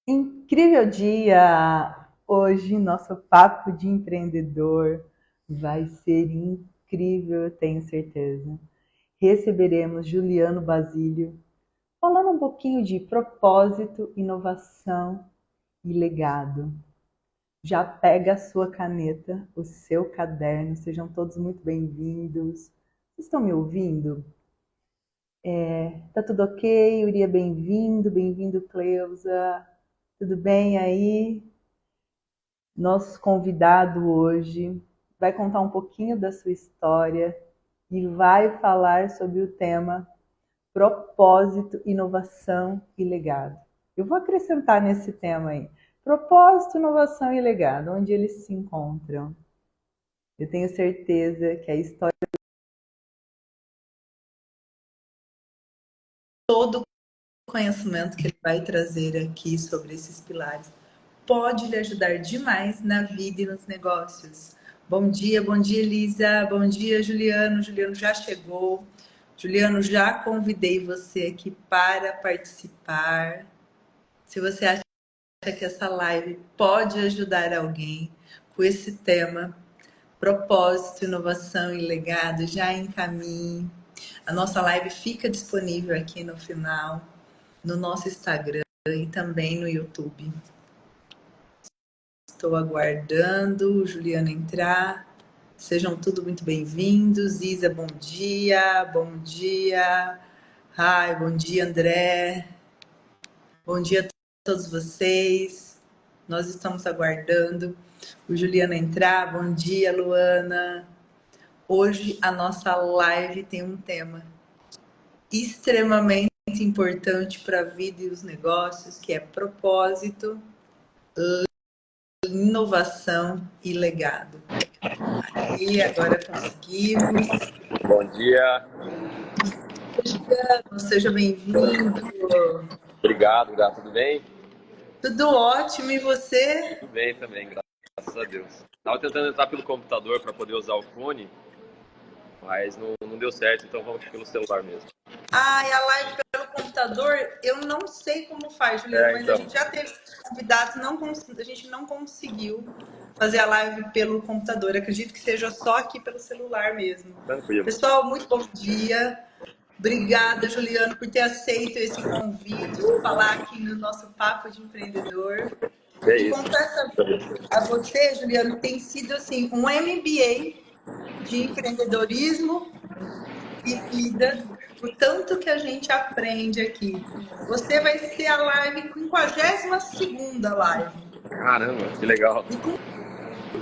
Incrível dia! Hoje nosso papo de empreendedor vai ser incrível, eu tenho certeza. Receberemos Juliano Basílio falando um pouquinho de propósito, inovação e legado. Já pega a sua caneta, o seu caderno, sejam todos muito bem-vindos. Vocês estão me ouvindo? Tá tudo ok? Urias, bem-vindo, bem-vindo, Cleusa. Tudo bem aí? Nosso convidado hoje vai contar um pouquinho da sua história e vai falar sobre o tema propósito, inovação e legado. Eu vou acrescentar nesse tema aí, propósito, inovação e legado, onde eles se encontram. Eu tenho certeza que a história, todo o conhecimento que ele vai trazer aqui sobre esses pilares pode lhe ajudar demais na vida e nos negócios. Bom dia, Elisa. Bom dia, Juliano. Juliano já chegou. Juliano, já convidei você aqui para participar. Se você acha que essa live pode ajudar alguém com esse tema, propósito, inovação e legado, já encaminhe. A nossa live fica disponível aqui no final, no nosso Instagram e também no YouTube. Estou aguardando o Juliano entrar. Sejam todos muito bem-vindos. Isa, bom dia. Bom dia. Ai, bom dia, André. Bom dia a todos vocês. Nós estamos aguardando o Juliano entrar. Bom dia, Luana. Hoje a nossa live tem um tema extremamente importante para a vida e os negócios, que é propósito, inovação e legado. E agora conseguimos. Bom dia. Seja bem-vindo. Obrigado, Gá. Tudo bem? Tudo ótimo, e você? Tudo bem também, graças a Deus. Estava tentando entrar pelo computador para poder usar o fone, mas não deu certo, então vamos pelo celular mesmo. Ah, e a live pelo computador, eu não sei como faz, Juliano, mas a gente já teve convidados, a gente não conseguiu fazer a live pelo computador. Acredito que seja só aqui pelo celular mesmo. Tranquilo. Pessoal, muito bom dia. Obrigada, Juliano, por ter aceito esse convite de falar aqui no nosso Papo de Empreendedor. É E isso. confesso a você, Juliano, tem sido assim um MBA de empreendedorismo e vida, o tanto que a gente aprende aqui. Você vai ser a live 52ª live. Caramba, que legal. E com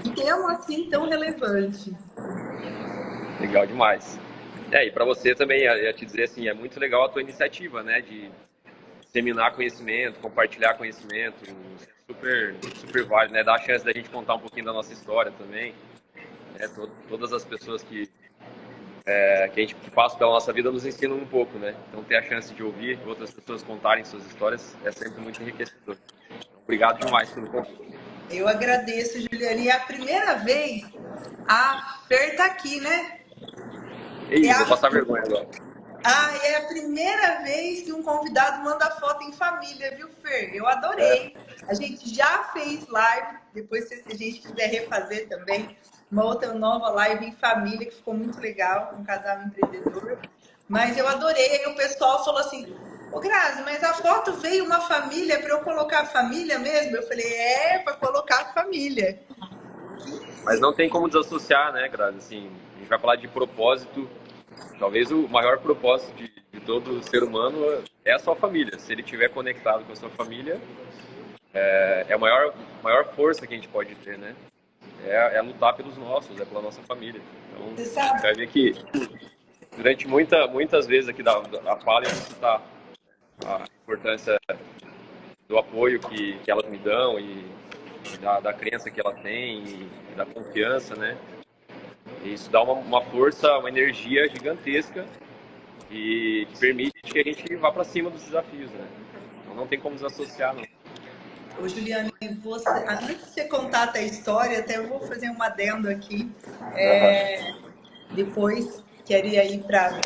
um tema assim tão relevante. Legal demais. E para você também, eu ia te dizer assim, é muito legal a tua iniciativa, né, de disseminar conhecimento, compartilhar conhecimento, super, super válido, né, dar a chance da gente contar um pouquinho da nossa história também, né, todas as pessoas que a gente passa pela nossa vida nos ensinam um pouco, né, então ter a chance de ouvir outras pessoas contarem suas histórias é sempre muito enriquecedor. Então, obrigado demais pelo convite. Eu agradeço, Juliana. E é a primeira vez a Fer tá aqui, né? Vou passar vergonha agora. Ah, é a primeira vez que um convidado manda foto em família, viu, Fer? Eu adorei. A gente já fez live, depois se a gente quiser refazer também, uma outra nova live em família, que ficou muito legal, com um casal empreendedor. Mas eu adorei, aí o pessoal falou assim, ô Grazi, mas a foto veio uma família para eu colocar a família mesmo? Eu falei, para colocar a família. Mas não tem como desassociar, né, Grazi? Assim, a gente vai falar de propósito. Talvez o maior propósito de todo ser humano é a sua família. Se ele estiver conectado com a sua família, é a maior força que a gente pode ter, né? É lutar pelos nossos, é pela nossa família. Então, Você sabe? você vai ver que durante muitas vezes aqui da fala eu vou citar a importância do apoio que elas me dão e da crença que ela tem e da confiança, né? E isso dá uma força, uma energia gigantesca e que permite que a gente vá para cima dos desafios, né? Então não tem como desassociar, não. Ô, Juliane, antes de você contar até a história, até eu vou fazer um adendo aqui. Depois, queria ir para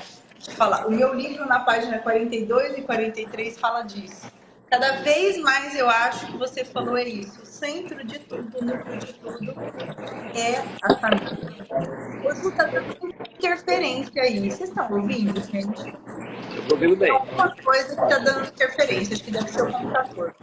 falar. O meu livro, na página 42 e 43, fala disso. Cada vez mais eu acho que você falou é isso. O centro de tudo, o núcleo de tudo é a família. Ô, Ju, tá dando interferência aí. Vocês estão ouvindo, gente? Eu tô ouvindo Tem bem. alguma coisa que tá dando interferência. Acho que deve ser o computador.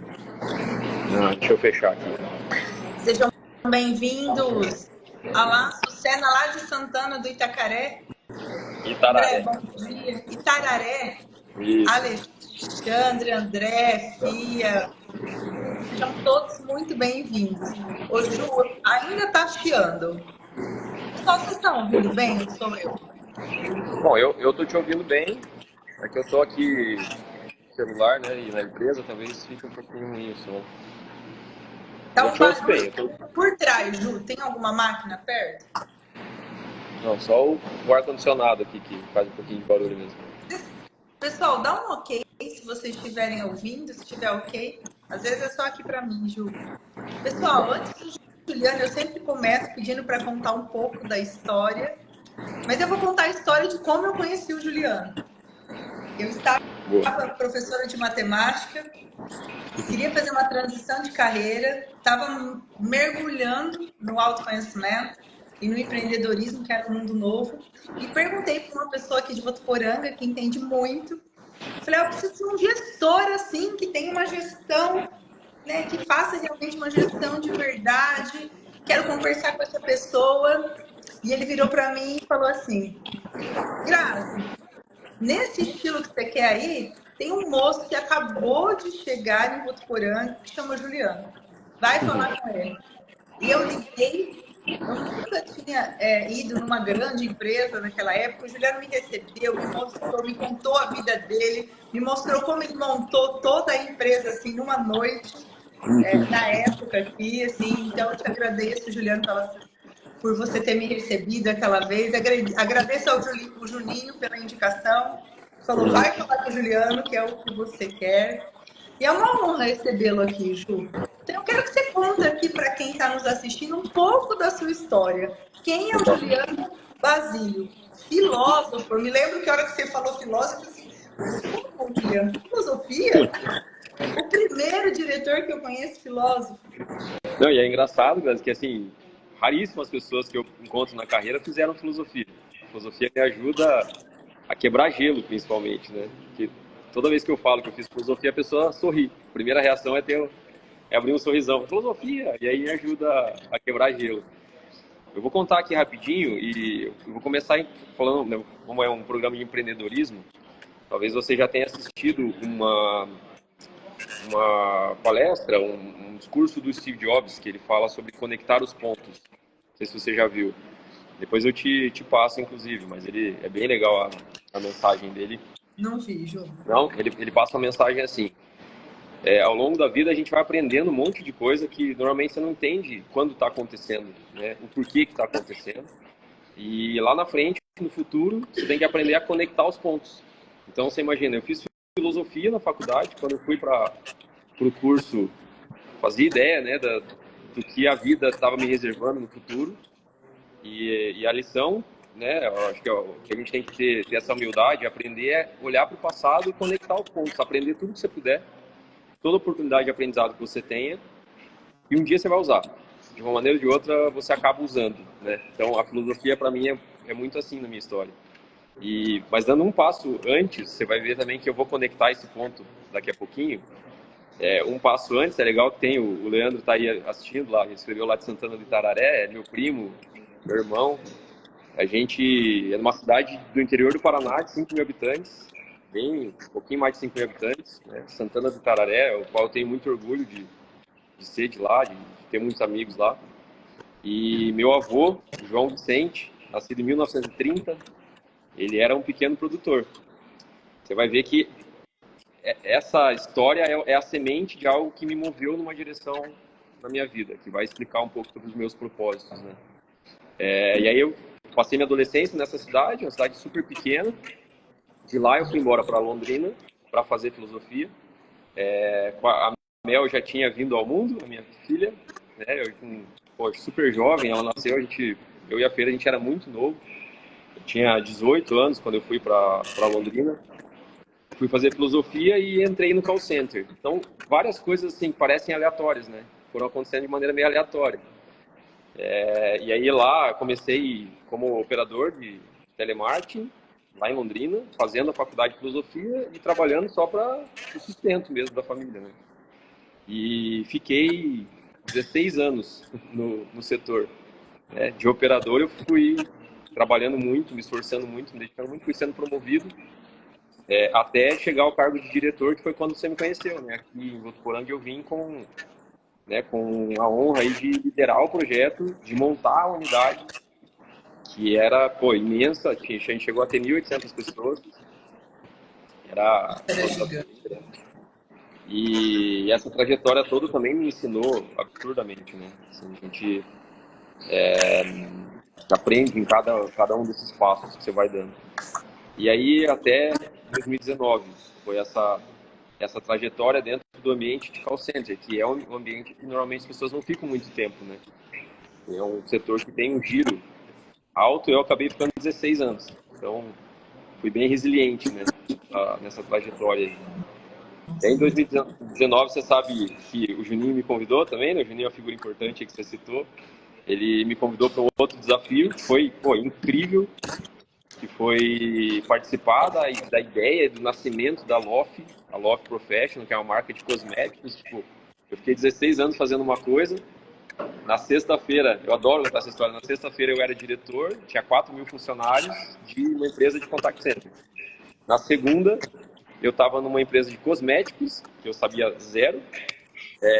Ah, deixa eu fechar aqui. Sejam bem-vindos a Laço Sena, lá de Santana do Itacaré. André, Itararé. bom dia. Itararé, Isso. Alexandre, André, Fia, sejam todos muito bem-vindos. Ô, Ju, ainda tá chiando. Pessoal, vocês estão ouvindo bem ou sou eu? Bom, eu tô te ouvindo bem. É que eu tô aqui no celular, né? E na empresa talvez fique um pouquinho ruim o som. Tá Eu um te ouço bem. barulho por trás, Ju. Tem alguma máquina perto? Não, só o ar-condicionado aqui que faz um pouquinho de barulho mesmo. Pessoal, dá um ok se vocês estiverem ouvindo, se estiver ok. Às vezes é só aqui para mim, Ju. Pessoal, antes do Juliano, eu sempre começo pedindo para contar um pouco da história, mas eu vou contar a história de como eu conheci o Juliano. Eu estava Boa. professora de matemática, queria fazer uma transição de carreira, estava mergulhando no autoconhecimento e no empreendedorismo, que era um mundo novo, e perguntei para uma pessoa aqui de Votuporanga, que entende muito. Falei, eu preciso de um gestor assim, que tenha uma gestão, né, que faça realmente uma gestão de verdade. Quero conversar com essa pessoa. E ele virou para mim e falou assim: Grazi, nesse estilo que você quer aí, tem um moço que acabou de chegar em Votuporanga que chama Juliano. Vai falar com ele. E eu liguei. Eu nunca tinha ido numa grande empresa naquela época. O Juliano me recebeu, me mostrou, me contou a vida dele, me mostrou como ele montou toda a empresa assim numa noite, na época aqui, assim. Então eu te agradeço, Juliano, por você ter me recebido aquela vez. Agradeço ao Juninho pela indicação. Falou, vai falar com o Juliano, que é o que você quer. E é uma honra recebê-lo aqui, Ju. Então, eu quero que você conte aqui para quem está nos assistindo um pouco da sua história. Quem é o Juliano Basílio? Filósofo. Eu me lembro que a hora que você falou filósofo, eu falei assim, mas como, Juliano? Filosofia? O primeiro diretor que eu conheço filósofo. Não, e é engraçado, Grazi, que assim, raríssimas pessoas que eu encontro na carreira fizeram filosofia. A filosofia me ajuda a quebrar gelo, principalmente, né? Porque toda vez que eu falo que eu fiz filosofia, a pessoa sorri. A primeira reação é abrir um sorrisão. Filosofia! E aí me ajuda a quebrar gelo. Eu vou contar aqui rapidinho e eu vou começar falando, né, como é um programa de empreendedorismo, talvez você já tenha assistido uma palestra, um discurso do Steve Jobs, que ele fala sobre conectar os pontos. Não sei se você já viu. Depois eu te passo, inclusive, mas ele é bem legal a mensagem dele. Não vi, Ju. Não, ele passa uma mensagem assim. Ao longo da vida a gente vai aprendendo um monte de coisa que normalmente você não entende quando está acontecendo, né? O porquê que está acontecendo. E lá na frente, no futuro, você tem que aprender a conectar os pontos. Então você imagina, eu fiz filosofia na faculdade, quando eu fui para o curso, fazia ideia, né, do que a vida estava me reservando no futuro. E a lição, né, eu acho que, que a gente tem que ter essa humildade, aprender é olhar para o passado e conectar os pontos, aprender tudo que você puder, toda oportunidade de aprendizado que você tenha, e um dia você vai usar. De uma maneira ou de outra, você acaba usando, né? Então, a filosofia, para mim, é muito assim na minha história. Mas dando um passo antes, você vai ver também que eu vou conectar esse ponto daqui a pouquinho. Um passo antes, é legal que tem o Leandro está aí assistindo lá, ele escreveu lá de Santana do Itararé, é meu primo, meu irmão. A gente é numa cidade do interior do Paraná, de 5 mil habitantes, bem, um pouquinho mais de 5 mil habitantes, né? Santana do Itararé, o qual eu tenho muito orgulho de ser de lá, de ter muitos amigos lá. E meu avô, João Vicente, nascido em 1930, ele era um pequeno produtor. Você vai ver que essa história é a semente de algo que me moveu numa direção na minha vida, que vai explicar um pouco sobre os meus propósitos, né? E aí eu passei minha adolescência nessa cidade, uma cidade super pequena. De lá eu fui embora para Londrina para fazer filosofia. A Mel já tinha vindo ao mundo, a minha filha, né? Super jovem, ela nasceu, eu e a Feira, a gente era muito novo. Eu tinha 18 anos quando eu fui para Londrina. fui fazer filosofia e entrei no call center. Então, várias coisas assim parecem aleatórias, né? Foram acontecendo de maneira meio aleatória. E aí lá comecei como operador de telemarketing, lá em Londrina, fazendo a faculdade de filosofia e trabalhando só para o sustento mesmo da família, né? E fiquei 16 anos no setor. De operador eu fui trabalhando muito, me esforçando muito, me dedicando muito, fui sendo promovido até chegar ao cargo de diretor, que foi quando você me conheceu, né? Aqui em Votuporanga eu vim com a honra aí de liderar o projeto, de montar a unidade, que era, imensa, a gente chegou a ter 1.800 pessoas, era Era uma gigante. organização grande. E essa trajetória toda também me ensinou absurdamente, né? Assim, a gente aprende em cada um desses passos que você vai dando. E aí até 2019 foi essa trajetória dentro do ambiente de call center, que é um ambiente que normalmente as pessoas não ficam muito tempo, né? É um setor que tem um giro alto e eu acabei ficando 16 anos. Então, fui bem resiliente, né, nessa trajetória aí. E aí, em 2019, você sabe que o Juninho me convidou também, né? O Juninho é uma figura importante que você citou. Ele me convidou para um outro desafio, que foi incrível, que foi participar da ideia do nascimento da LOF, a LOF Professional, que é uma marca de cosméticos. Tipo, eu fiquei 16 anos fazendo uma coisa. Na sexta-feira, eu adoro contar essa história, na sexta-feira eu era diretor, tinha 4.000 funcionários de uma empresa de contact center. Na segunda, eu estava numa empresa de cosméticos, que eu sabia zero,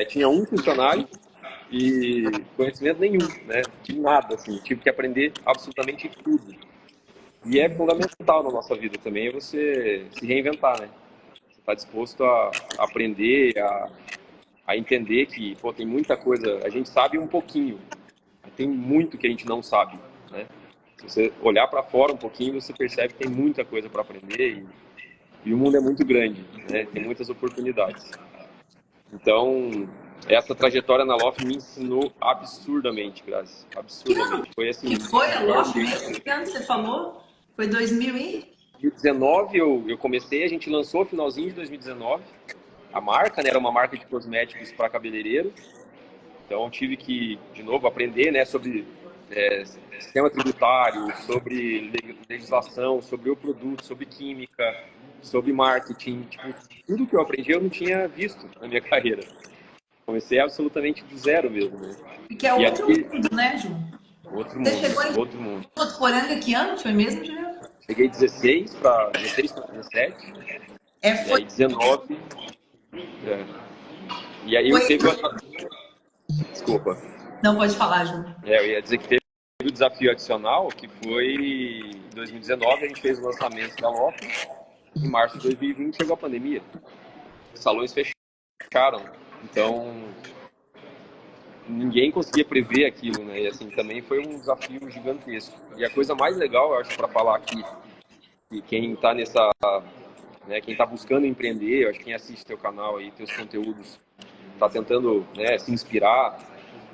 tinha um funcionário e conhecimento nenhum, né? De nada, assim, tive que aprender absolutamente tudo. E é fundamental na nossa vida também você se reinventar, né? Você está disposto a aprender, a entender que, tem muita coisa, a gente sabe um pouquinho, tem muito que a gente não sabe, né? Se você olhar para fora um pouquinho, você percebe que tem muita coisa para aprender e o mundo é muito grande, né? Tem muitas oportunidades. Então, essa trajetória na LOF me ensinou absurdamente, Grazi. Absurdamente. Foi assim, Que foi a melhor Loft mesmo? Que ano você falou? Foi 2000 e? 2019 eu comecei, a gente lançou no finalzinho de 2019. A marca, né, era uma marca de cosméticos para cabeleireiro. Então, tive que, de novo, aprender, né, sobre sistema tributário, sobre legislação, sobre o produto, sobre química, sobre marketing. Tipo, tudo que eu aprendi eu não tinha visto na minha carreira. Comecei absolutamente do zero mesmo, né? E que é E outro aqui, mundo, né, Ju? outro Você mundo, chegou em outro mundo. Votuporanga que ano foi mesmo, Juliana? Cheguei 16 para 17, e Foi, aí 19. E aí eu foi. teve Desculpa. Não pode falar, Ju. Eu ia dizer que teve o desafio adicional, que foi em 2019, a gente fez o lançamento da LOF. Em março de 2020 chegou a pandemia. Os salões fecharam. Então, ninguém conseguia prever aquilo, né? E assim, também foi um desafio gigantesco. E a coisa mais legal, eu acho, para falar aqui, que quem está quem está buscando empreender, eu acho que quem assiste teu canal aí, teus conteúdos, está tentando, né, se inspirar.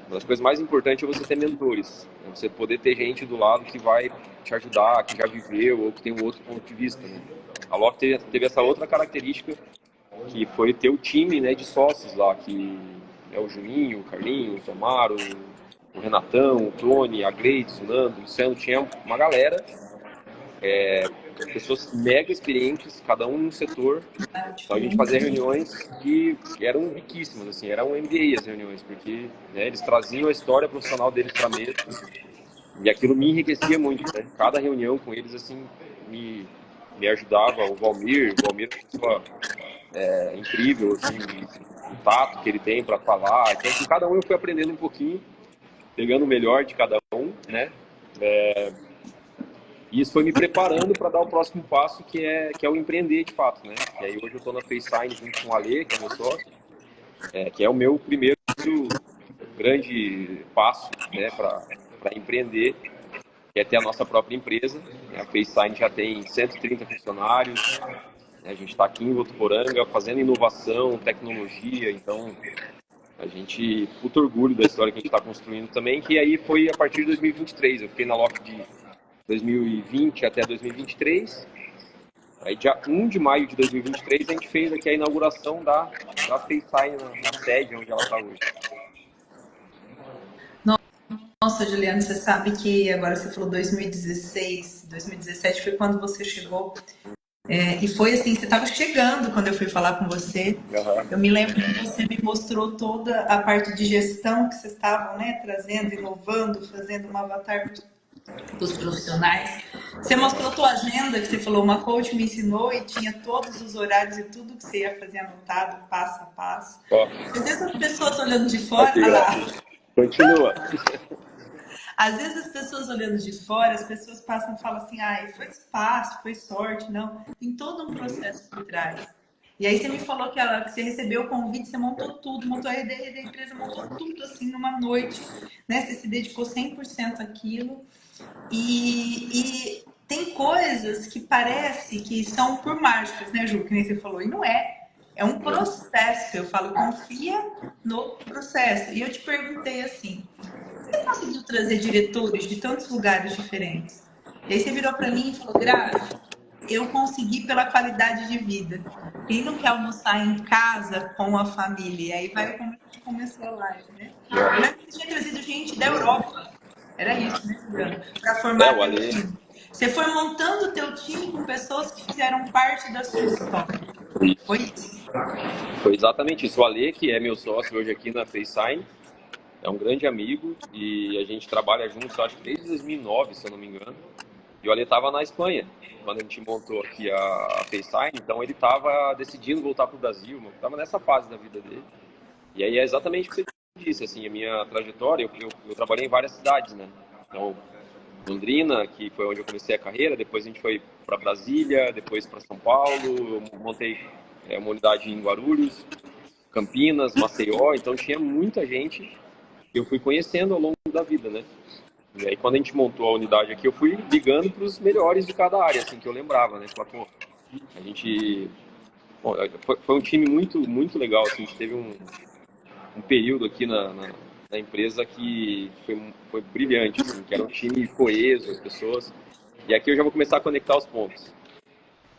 Uma das coisas mais importantes é você ter mentores, né? Você poder ter gente do lado que vai te ajudar, que já viveu ou que tem um outro ponto de vista, né? A LOF teve essa outra característica, que foi ter o time, né, de sócios lá, que é o Juninho, o Carlinhos, o Amaro, o Renatão, o Tony, a Gleides, o Nando, o Luciano, tinha uma galera, pessoas mega experientes, cada um num setor. Então a gente fazia reuniões que eram riquíssimas, assim, eram MBA as reuniões, porque, né, eles traziam a história profissional deles para a mesa e aquilo me enriquecia muito, né? Cada reunião com eles, assim, me ajudava. O Valmir incrível, assim, o tato que ele tem para falar. Então, assim, cada um eu fui aprendendo um pouquinho, pegando o melhor de cada um, né? E isso foi me preparando para dar o próximo passo, que é o empreender de fato, né? E aí hoje eu estou na FaceTime junto com o Ale, que é meu sócio, que é o meu primeiro grande passo, né, para empreender, que é ter a nossa própria empresa. A FaceTime já tem 130 funcionários, né? A gente está aqui em Votuporanga fazendo inovação, tecnologia, então a gente, puto orgulho da história que a gente está construindo também, que aí foi a partir de 2023. Eu fiquei na LOF de 2020 até 2023. Aí, dia 1 de maio de 2023, a gente fez aqui a inauguração da FaceTime na sede onde ela está hoje. Nossa, Juliana, você sabe que agora você falou 2016, 2017 foi quando você chegou. E foi assim, você estava chegando quando eu fui falar com você. Uhum. Eu me lembro que você me mostrou toda a parte de gestão que vocês estavam, né, trazendo, inovando, fazendo um avatar para os profissionais. Você mostrou a tua agenda, que você falou, uma coach me ensinou e tinha todos os horários e tudo que você ia fazer anotado, passo a passo. Às vezes as pessoas olhando de fora, olha lá. Continua. Às vezes as pessoas olhando de fora, as pessoas passam e falam assim, foi fácil, foi sorte, não. Tem todo um processo por trás. E aí você me falou que você recebeu o convite, você montou tudo, montou a ideia da empresa, montou tudo assim numa noite, né? Você se dedicou 100% àquilo. E tem coisas que parece que são por mágicas, né, Ju? Que nem você falou. E não é. É um processo. Eu falo, confia no processo. E eu te perguntei assim, você conseguiu trazer diretores de tantos lugares diferentes? E aí você virou para mim e falou, Grazi, eu consegui pela qualidade de vida. Quem não quer almoçar em casa com a família? E aí vai como a gente começou a live, né? Mas você tinha trazido gente da Europa. Era isso, né, Juliana? Para formar teu time. Você foi montando o teu time com pessoas que fizeram parte da sua história. Foi isso? Foi exatamente isso. O Ale, que é meu sócio hoje aqui na FaceTime, é um grande amigo e a gente trabalha juntos, acho que desde 2009, se eu não me engano. E o Ale estava na Espanha, quando a gente montou aqui a FaceTime, então ele estava decidindo voltar para o Brasil, estava nessa fase da vida dele. E aí é exatamente o que você disse, assim, a minha trajetória, eu trabalhei em várias cidades, né? Então, Londrina, que foi onde eu comecei a carreira, depois a gente foi para Brasília, depois para São Paulo, eu montei uma unidade em Guarulhos, Campinas, Maceió, então tinha muita gente que eu fui conhecendo ao longo da vida, né? E aí quando a gente montou a unidade aqui, eu fui ligando para os melhores de cada área, assim, que eu lembrava, né? Falar, pô, a gente... Bom, foi um time muito, muito legal, assim, a gente teve um período aqui na empresa que foi brilhante, assim, que era um time coeso, as pessoas. E aqui eu já vou começar a conectar os pontos.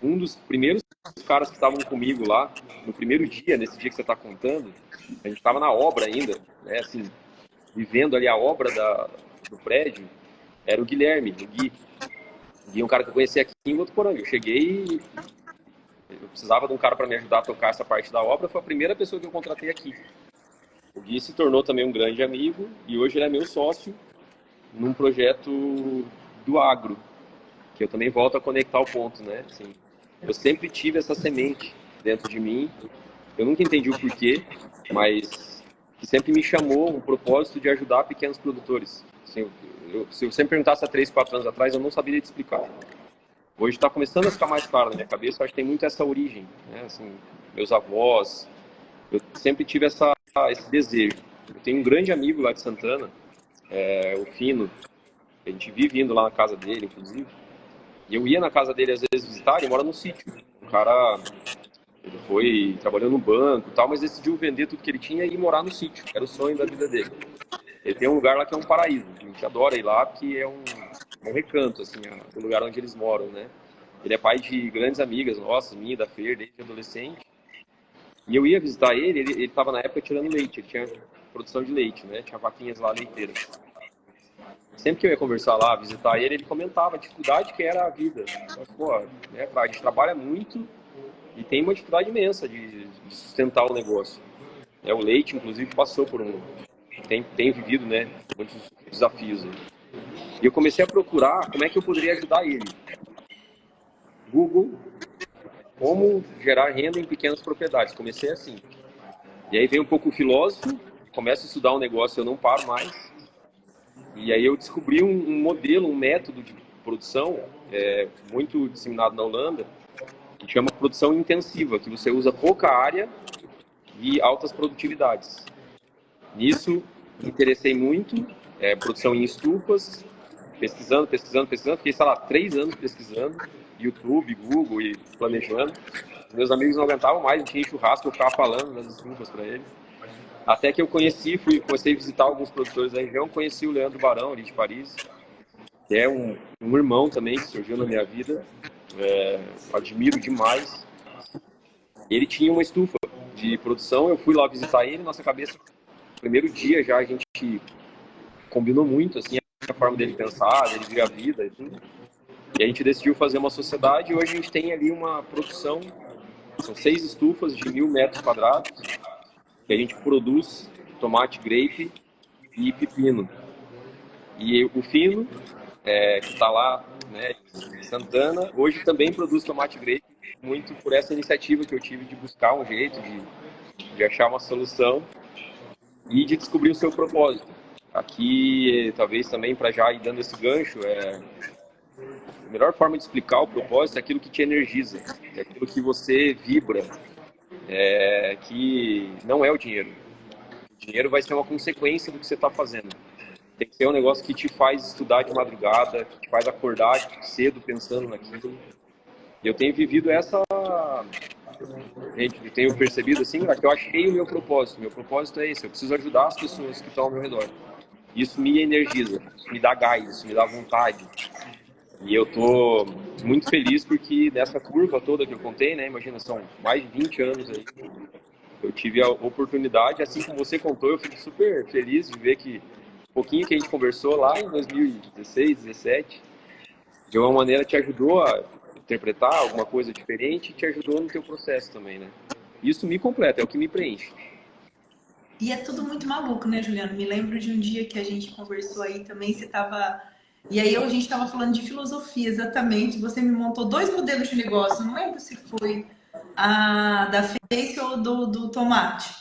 Um dos primeiros caras que estavam comigo lá, no primeiro dia, nesse dia que você está contando, a gente estava na obra ainda, né, assim, vivendo ali a obra do prédio, era o Guilherme, o Gui. O Gui é um cara que eu conheci aqui em Votuporanga. Eu cheguei e eu precisava de um cara para me ajudar a tocar essa parte da obra, foi a primeira pessoa que eu contratei aqui. O Gui se tornou também um grande amigo e hoje ele é meu sócio num projeto do agro, que eu também volto a conectar o ponto, né? Assim, eu sempre tive essa semente dentro de mim, eu nunca entendi o porquê, mas que sempre me chamou um propósito de ajudar pequenos produtores. Assim, se eu sempre perguntasse há 3, 4 anos atrás, eu não saberia te explicar. Hoje está começando a ficar mais claro na minha cabeça, eu acho que tem muito essa origem, né? Assim, meus avós, eu sempre tive esse desejo. Eu tenho um grande amigo lá de Santana, o Fino, a gente vive indo lá na casa dele, inclusive. E eu ia na casa dele às vezes visitar, ele mora no sítio. O cara, ele trabalhando no banco e tal, mas decidiu vender tudo que ele tinha e ir morar no sítio. Era o sonho da vida dele. Ele tem um lugar lá que é um paraíso. A gente adora ir lá porque é um recanto, assim, o lugar onde eles moram, né? Ele é pai de grandes amigas nossas, minha, da Fer, desde adolescente. E eu ia visitar ele estava na época tirando leite, ele tinha produção de leite, né? Tinha vaquinhas lá leiteiras. Sempre que eu ia conversar lá, visitar ele comentava a dificuldade que era a vida. Mas, pô, né, a gente trabalha muito e tem uma dificuldade imensa de sustentar o negócio. O leite, inclusive, passou por tem vivido, né, muitos desafios. E eu comecei a procurar como é que eu poderia ajudar ele. Google, como gerar renda em pequenas propriedades. Comecei assim. E aí vem um pouco o filósofo, começo a estudar um negócio, eu não paro mais. E aí eu descobri um modelo, um método de produção muito disseminado na Holanda, que chama produção intensiva, que você usa pouca área e altas produtividades. Nisso, me interessei muito, produção em estufas, pesquisando, fiquei, sei lá, 3 anos pesquisando, YouTube, Google e planejando. Meus amigos não aguentavam mais, a gente tinha churrasco, eu ficava falando nas estufas para eles. Até que eu comecei a visitar alguns produtores da região, conheci o Leandro Barão, ali de Paris, que é um irmão também, que surgiu na minha vida. admiro demais. Ele tinha uma estufa de produção, eu fui lá visitar ele, nossa cabeça, no primeiro dia já a gente combinou muito, assim, a forma dele pensar, dele ver a vida e tudo. E a gente decidiu fazer uma sociedade e hoje a gente tem ali uma produção, são 6 estufas de 1.000 metros quadrados, que a gente produz tomate grape e pepino. E o Fino, que está lá, né, em Santana, hoje também produz tomate grape, muito por essa iniciativa que eu tive de buscar um jeito, de achar uma solução e de descobrir o seu propósito. Aqui, talvez também para já ir dando esse gancho, a melhor forma de explicar o propósito é aquilo que te energiza, é aquilo que você vibra, que não é o dinheiro. O dinheiro vai ser uma consequência do que você está fazendo. Tem que ser um negócio que te faz estudar de madrugada, que te faz acordar cedo pensando naquilo. E eu tenho vivido essa... Gente, eu tenho percebido assim, que eu achei o meu propósito. Meu propósito é esse, eu preciso ajudar as pessoas que estão ao meu redor. Isso me energiza, isso me dá gás, isso me dá vontade. E eu tô muito feliz porque nessa curva toda que eu contei, né, imagina, são mais de 20 anos aí, eu tive a oportunidade, assim como você contou, eu fico super feliz de ver que um pouquinho que a gente conversou lá em 2016, 2017, de alguma maneira te ajudou a interpretar alguma coisa diferente e te ajudou no teu processo também, né? Isso me completa, é o que me preenche. E é tudo muito maluco, né, Juliano? Me lembro de um dia que a gente conversou aí também, você tava. E aí a gente estava falando de filosofia, exatamente. Você me montou 2 modelos de negócio. Não lembro se foi a da Face ou do Tomate.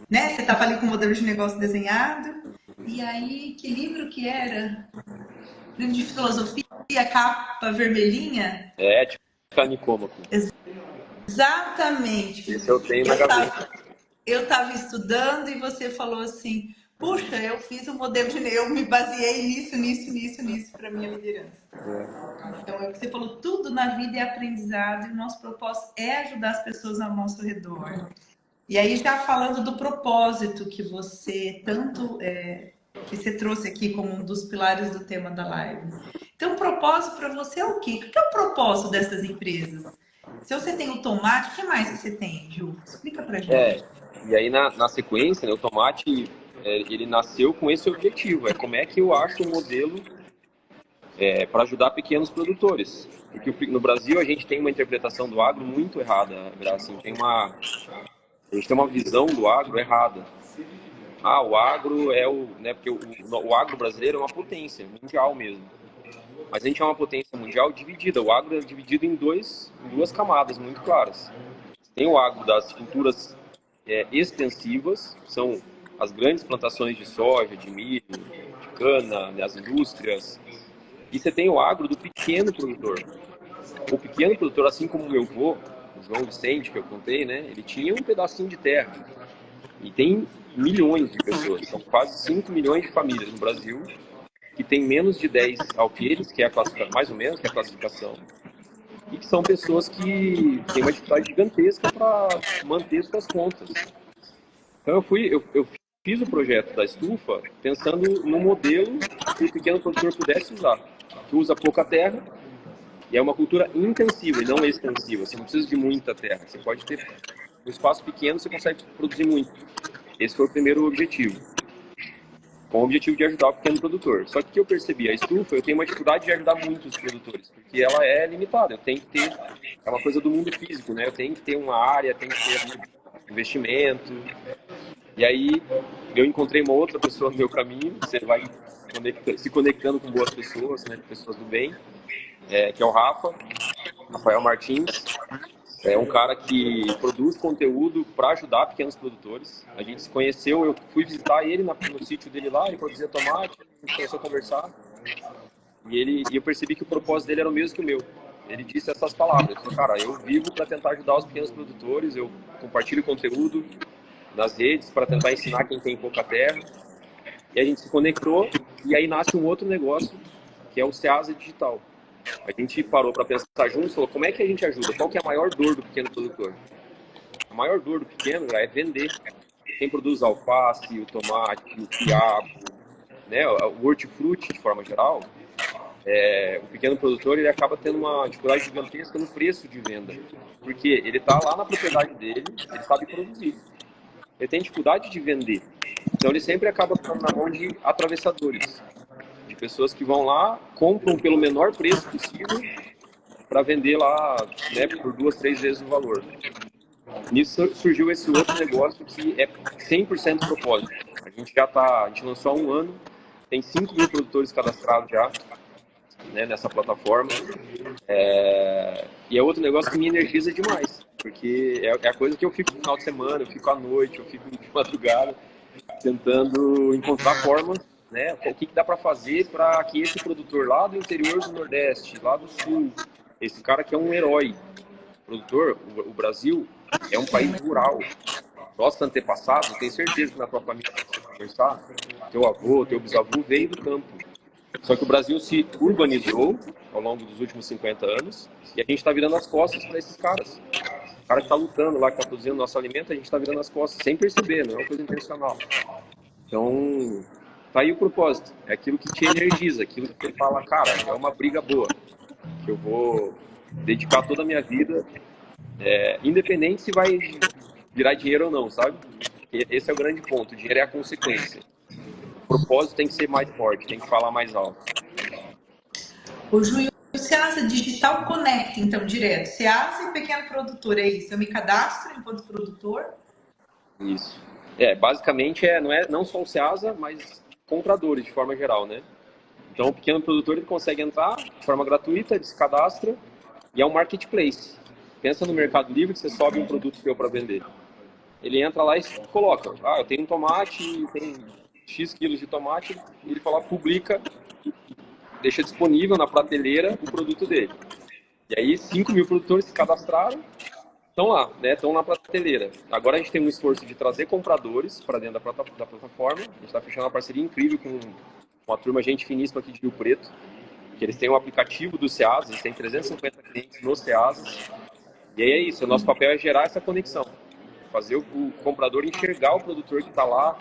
Né? Você estava ali com o modelo de negócio desenhado. E aí, que livro que era? Livro de filosofia, capa vermelhinha? É, tipo, Nicômaco. Exatamente. Esse eu tenho na Eu gaveta. estava estudando e você falou assim, puxa, eu fiz um modelo de... Eu me baseei nisso para minha liderança. Então, é o que você falou, tudo na vida é aprendizado e o nosso propósito é ajudar as pessoas ao nosso redor. E aí, já falando do propósito que você tanto... que você trouxe aqui como um dos pilares do tema da live. Então, o propósito para você é o quê? O que é o propósito dessas empresas? Se você tem o tomate, o que mais que você tem, Ju? Explica pra gente. E aí na sequência, né, o tomate, ele nasceu com esse objetivo, como é que eu acho um modelo para ajudar pequenos produtores. Porque no Brasil a gente tem uma interpretação do agro muito errada, assim, a gente tem uma visão do agro errada. Ah, o agro é né, porque o agro brasileiro é uma potência mundial mesmo. Mas a gente é uma potência mundial dividida. O agro é dividido em duas camadas muito claras. Tem o agro das culturas extensivas, que são as grandes plantações de soja, de milho, de cana, né, as indústrias. E você tem o agro do pequeno produtor. O pequeno produtor, assim como o meu avô, o João Vicente, que eu contei, né, ele tinha um pedacinho de terra. E tem milhões de pessoas, são quase 5 milhões de famílias no Brasil que tem menos de 10 alqueires, que é a classificação, mais ou menos, que é a classificação, e que são pessoas que têm uma dificuldade gigantesca para manter suas contas. Então eu fiz o projeto da estufa pensando no modelo que o pequeno produtor pudesse usar, que usa pouca terra e é uma cultura intensiva e não extensiva. Você não precisa de muita terra, você pode ter um espaço pequeno, você consegue produzir muito. Esse foi o primeiro objetivo, com o objetivo de ajudar o pequeno produtor. Só que o que eu percebi, a estufa, eu tenho uma dificuldade de ajudar muitos produtores, porque ela é limitada, eu tenho que ter, é uma coisa do mundo físico, né? Eu tenho que ter uma área, tenho que ter investimento. E aí eu encontrei uma outra pessoa no meu caminho, você vai se conectando com boas pessoas, né? Pessoas do bem, que é o Rafael Martins. É um cara que produz conteúdo para ajudar pequenos produtores. A gente se conheceu, eu fui visitar ele no sítio dele lá, ele produzia tomate, a gente começou a conversar. E eu percebi que o propósito dele era o mesmo que o meu. Ele disse essas palavras, ele falou, cara, eu vivo para tentar ajudar os pequenos produtores, eu compartilho conteúdo nas redes para tentar ensinar quem tem pouca terra. E a gente se conectou e aí nasce um outro negócio, que é o Ceasa Digital. A gente parou para pensar juntos, falou, como é que a gente ajuda? Qual que é a maior dor do pequeno produtor? A maior dor do pequeno é vender. Quem produz alface, o tomate, o quiabo, né, o hortifruti de forma geral, o pequeno produtor ele acaba tendo uma dificuldade gigantesca no preço de venda, porque ele está lá na propriedade dele, ele sabe produzir, ele tem dificuldade de vender, então ele sempre acaba ficando na mão de atravessadores, de pessoas que vão lá, compram pelo menor preço possível para vender lá, né, por 2, 3 vezes o valor. Nisso surgiu esse outro negócio que é 100% propósito. A gente lançou há 1 ano, tem 5 mil produtores cadastrados já, né, nessa plataforma. E é outro negócio que me energiza demais, porque é a coisa que eu fico no final de semana, eu fico à noite, eu fico de madrugada, tentando encontrar formas, né, o que dá para fazer para que esse produtor lá do interior do Nordeste, lá do Sul, esse cara que é um herói, produtor, o Brasil é um país rural. Nossos antepassados, tenho certeza que na tua família, se você conversar, teu avô, teu bisavô veio do campo. Só que o Brasil se urbanizou ao longo dos últimos 50 anos e a gente está virando as costas para esses caras. O cara que está lutando lá, que está produzindo nosso alimento, a gente está virando as costas sem perceber, não é uma coisa intencional. Então, tá aí o propósito. É aquilo que te energiza, aquilo que você fala, cara, é uma briga boa, que eu vou dedicar toda a minha vida, independente se vai virar dinheiro ou não, sabe? Esse é o grande ponto. O dinheiro é a consequência. O propósito tem que ser mais forte, tem que falar mais alto. O Ju, o Seasa Digital conecta, então, direto. Seasa e pequeno produtor, é isso? Eu me cadastro enquanto produtor? Isso. Basicamente, não só o Seasa, mas compradores, de forma geral, né? Então, o pequeno produtor ele consegue entrar de forma gratuita, ele se cadastra e é um marketplace. Pensa no Mercado Livre que você sobe um produto seu para vender. Ele entra lá e coloca, eu tenho um tomate, tem X quilos de tomate, e ele fala, publica, deixa disponível na prateleira o produto dele. E aí 5 mil produtores se cadastraram, estão lá, né? Estão na prateleira. Agora a gente tem um esforço de trazer compradores para dentro da plataforma. A gente está fechando uma parceria incrível com uma turma gente finíssima aqui de Rio Preto, que eles têm um aplicativo do Ceasa, eles têm 350 clientes no Ceasa. E aí é isso, o nosso papel é gerar essa conexão, fazer o comprador enxergar o produtor que está lá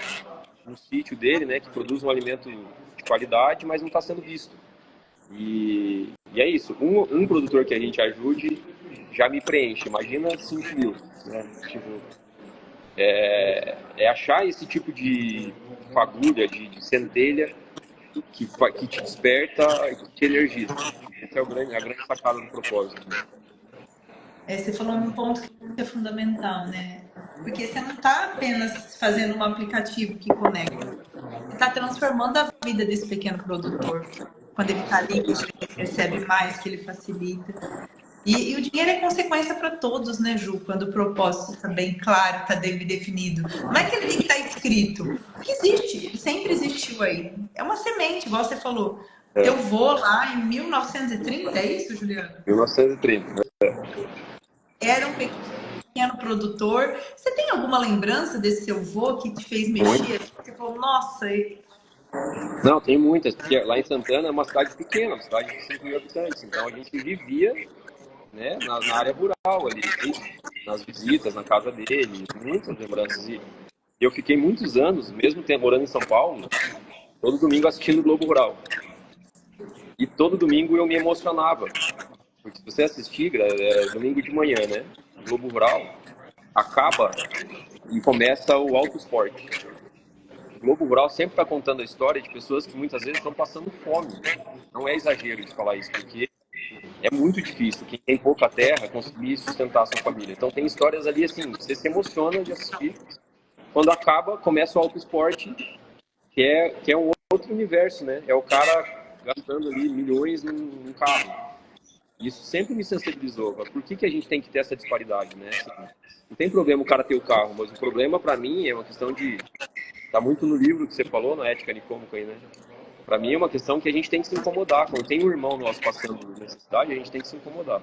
no sítio dele, né, que produz um alimento de qualidade, mas não está sendo visto. E é isso, um produtor que a gente ajude já me preenche, imagina 5 mil. Né? Tipo, achar esse tipo de fagulha, de centelha que te desperta e que te energiza. Essa é a grande sacada do propósito. Você falou um ponto que é fundamental, né? Porque você não está apenas fazendo um aplicativo que conecta, você está transformando a vida desse pequeno produtor. Quando ele está ali, que ele recebe mais, que ele facilita. E o dinheiro é consequência para todos, né, Ju? Quando o propósito está bem claro, está bem definido. Não é que ele tem que estar escrito. Porque existe, ele sempre existiu aí. É uma semente, igual você falou. Eu vou lá em 1930, é isso, Juliano? 1930, né? Era um pequeno produtor. Você tem alguma lembrança desse seu avô que te fez mexer? Você falou, nossa. Não, tem muitas, porque lá em Santana é uma cidade pequena, uma cidade de 5 mil habitantes. Então a gente vivia, né, na área rural ali, nas visitas, na casa dele, muitas lembranças. E eu fiquei muitos anos, mesmo morando em São Paulo, todo domingo assistindo o Globo Rural. E todo domingo eu me emocionava. Porque se você assistir, domingo de manhã, né? O Globo Rural acaba e começa o Auto Esporte. O Globo Rural sempre está contando a história de pessoas que muitas vezes estão passando fome. Não é exagero de falar isso, porque é muito difícil quem tem pouca terra conseguir sustentar a sua família. Então tem histórias ali assim, você se emociona de assistir. Quando acaba, começa o Auto Esporte, que é um outro universo, né? É o cara gastando ali milhões num carro. Isso sempre me sensibilizou. Por que a gente tem que ter essa disparidade, né? Assim, não tem problema o cara ter o carro, mas o problema para mim é uma questão de... Tá muito no livro que você falou, na Ética Nicômaco aí, né? Para mim é uma questão que a gente tem que se incomodar. Quando tem um irmão nosso passando necessidade, a gente tem que se incomodar.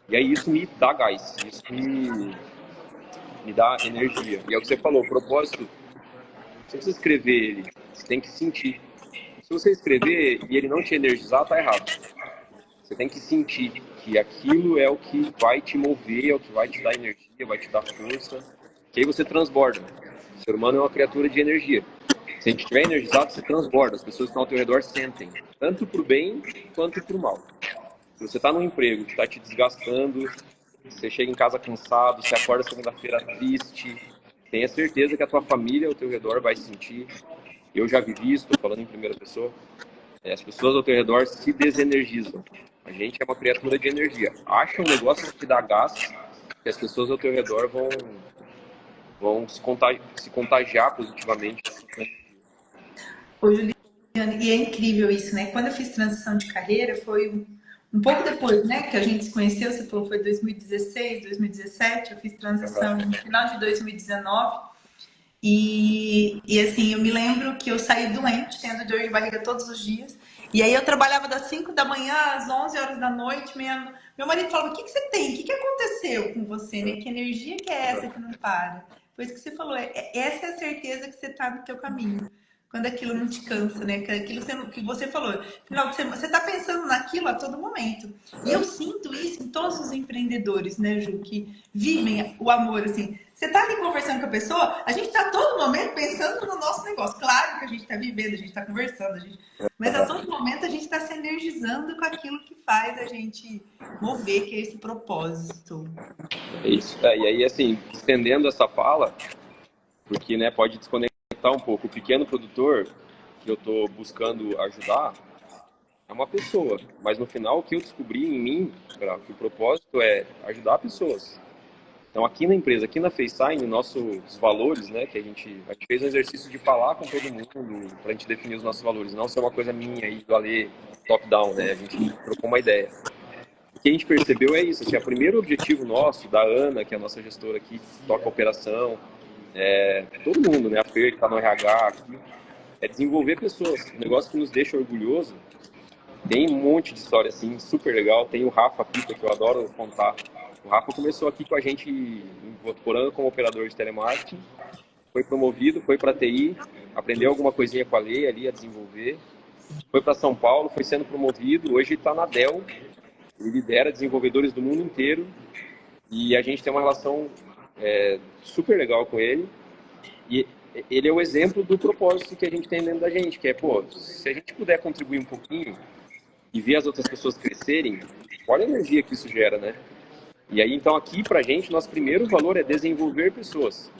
E aí isso me dá gás, isso me dá energia. E é o que você falou, o propósito, você precisa escrever ele, você tem que sentir. Se você escrever e ele não te energizar, tá errado. Você tem que sentir que aquilo é o que vai te mover, é o que vai te dar energia, vai te dar força, que aí você transborda. O ser humano é uma criatura de energia. Se a gente estiver energizado, você transborda, as pessoas que estão ao teu redor sentem, tanto para o bem quanto para o mal. Se você está num emprego que está te desgastando, você chega em casa cansado, você acorda segunda-feira triste, tenha certeza que a tua família ao teu redor vai sentir. Eu já vivi isso, estou falando em primeira pessoa. As pessoas ao teu redor se desenergizam. A gente é uma criatura de energia. Acha um negócio que te dá gás, que as pessoas ao teu redor vão se contagiar positivamente. Ô, Juliana, e é incrível isso, né? Quando eu fiz transição de carreira, foi um pouco depois, né, que a gente se conheceu, você falou foi 2016, 2017, eu fiz transição no final de 2019. E assim, eu me lembro que eu saí doente, tendo dor de barriga todos os dias. E aí eu trabalhava das 5 da manhã às 11 horas da noite. Meu marido falava, o que você tem? O que aconteceu com você? Né? Que energia que é essa que não para? Foi isso que você falou. Essa é a certeza que você está no teu caminho. Quando aquilo não te cansa, né? Aquilo que você falou. Final de semana, você está pensando naquilo a todo momento. E eu sinto isso em todos os empreendedores, né, Ju? Que vivem o amor, assim. Você está ali conversando com a pessoa, a gente está a todo momento pensando no nosso negócio. Claro que a gente está vivendo, a gente está conversando, mas a todo momento a gente está se energizando com aquilo que faz a gente mover, que é esse propósito. É isso. E aí, assim, estendendo essa fala, porque né, pode desconectar um pouco. O pequeno produtor que eu estou buscando ajudar é uma pessoa, mas no final o que eu descobri em mim, que o propósito é ajudar pessoas. Então aqui na empresa, aqui na FaceTime, nossos valores, né, que a gente fez um exercício de falar com todo mundo para a gente definir os nossos valores, não ser uma coisa minha aí do Ale top-down, né, a gente trocou uma ideia. O que a gente percebeu é isso, assim, o primeiro objetivo nosso, da Ana, que é a nossa gestora aqui, que toca a operação, todo mundo, né, a Fer que está no RH aqui, é desenvolver pessoas, um negócio que nos deixa orgulhoso. Tem um monte de história assim, super legal. Tem o Rafa Pita, que eu adoro contar. O Rafa começou aqui com a gente em Votuporanga como operador de telemarketing, foi promovido, foi para TI, aprendeu alguma coisinha com a Lei ali a desenvolver, foi para São Paulo, foi sendo promovido, hoje está na Dell, ele lidera desenvolvedores do mundo inteiro e a gente tem uma relação super legal com ele. E ele é o exemplo do propósito que a gente tem dentro da gente, que é, pô, se a gente puder contribuir um pouquinho e ver as outras pessoas crescerem, olha a energia que isso gera, né? E aí, então, aqui pra gente, nosso primeiro valor é desenvolver pessoas.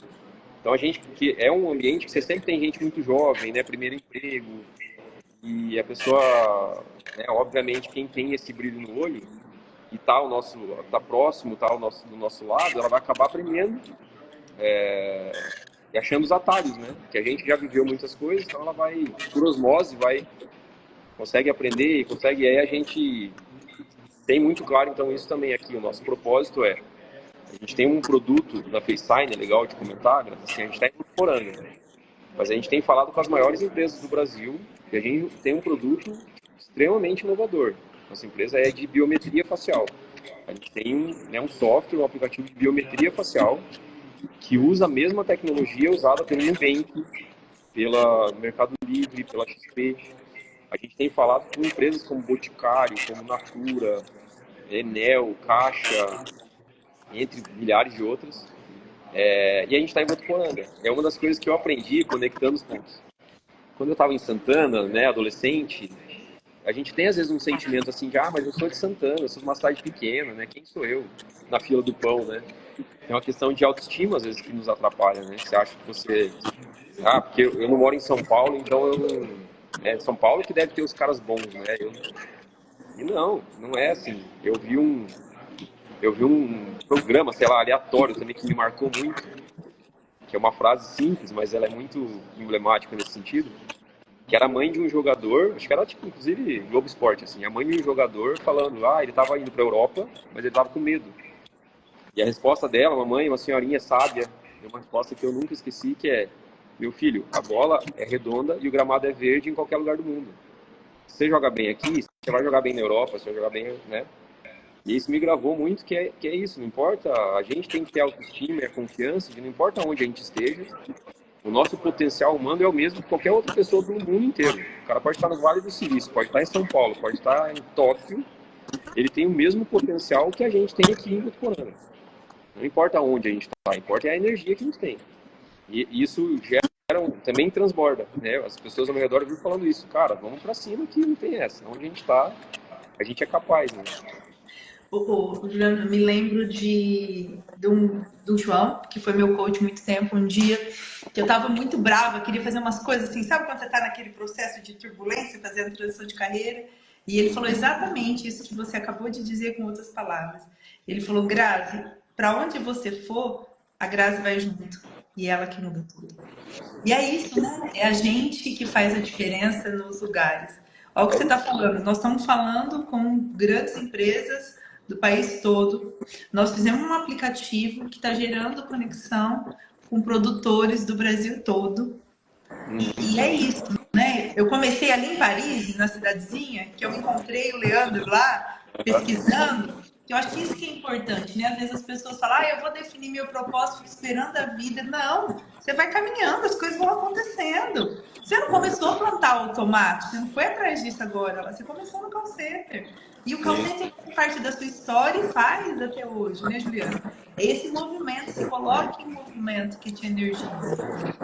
Então, a gente, que é um ambiente que você sempre tem gente muito jovem, né? Primeiro emprego, e a pessoa, né, obviamente, quem tem esse brilho no olho e tá próximo, tá do nosso lado, ela vai acabar aprendendo e achando os atalhos, né? Que a gente já viveu muitas coisas, então ela vai, por osmose, consegue aprender e consegue. Aí a gente tem muito claro, então, isso também aqui. O nosso propósito é: a gente tem um produto na FaceTime, é legal de comentar, assim, a gente está incorporando, né? Mas a gente tem falado com as maiores empresas do Brasil e a gente tem um produto extremamente inovador. Nossa empresa é de biometria facial. A gente tem um software, um aplicativo de biometria facial que usa a mesma tecnologia usada pelo Nubank, pela Mercado Livre, pela XP. A gente tem falado com empresas como Boticário, como Natura, Enel, Caixa, entre milhares de outras. E a gente está em Votuporanga. É uma das coisas que eu aprendi conectando os pontos. Quando eu estava em Santana, né, adolescente, a gente tem às vezes um sentimento assim de, mas eu sou de Santana, eu sou de uma cidade pequena, né? Quem sou eu na fila do pão, né? É uma questão de autoestima às vezes que nos atrapalha, né? Você acha que você... porque eu não moro em São Paulo, então eu não... São Paulo que deve ter os caras bons, né? E não é assim. Eu vi um programa, sei lá, aleatório também que me marcou muito, que é uma frase simples, mas ela é muito emblemática nesse sentido, que era a mãe de um jogador, acho que era tipo, inclusive, Globo Esporte, assim, a mãe de um jogador falando, ele estava indo para a Europa, mas ele estava com medo. E a resposta dela, uma senhorinha sábia, deu uma resposta que eu nunca esqueci, que é: meu filho, a bola é redonda e o gramado é verde em qualquer lugar do mundo. Se você joga bem aqui, você vai jogar bem na Europa, você vai jogar bem, né? E isso me gravou muito, que é isso, não importa, a gente tem que ter autoestima e a confiança de não importa onde a gente esteja, o nosso potencial humano é o mesmo que qualquer outra pessoa do mundo inteiro. O cara pode estar no Vale do Silício, pode estar em São Paulo, pode estar em Tóquio, ele tem o mesmo potencial que a gente tem aqui em Votuporanga. Não importa onde a gente está, importa é a energia que a gente tem. E isso gera também transborda, né? As pessoas ao meu redor viram falando isso. Cara, vamos pra cima que não tem essa. Onde a gente tá, a gente é capaz, né? Juliano, me lembro do João, que foi meu coach muito tempo, um dia que eu tava muito brava, queria fazer umas coisas assim, sabe quando você tá naquele processo de turbulência, fazendo transição de carreira? E ele falou exatamente isso que você acabou de dizer com outras palavras. Ele falou, Grazi, para onde você for, a Grazi vai junto. E ela que muda tudo. E é isso, né? É a gente que faz a diferença nos lugares. Olha o que você está falando. Nós estamos falando com grandes empresas do país todo. Nós fizemos um aplicativo que está gerando conexão com produtores do Brasil todo. E é isso, né? Eu comecei ali em Paris, na cidadezinha, que eu encontrei o Leandro lá, pesquisando. Eu acho que isso que é importante, né? Às vezes as pessoas falam, eu vou definir meu propósito, fico esperando a vida. Não, você vai caminhando, as coisas vão acontecendo. Você não começou a plantar o tomate, você não foi atrás disso agora, você começou no call center. E o call center faz parte da sua história e faz até hoje, né, Juliana? É esse movimento, se coloque em movimento que te energiza.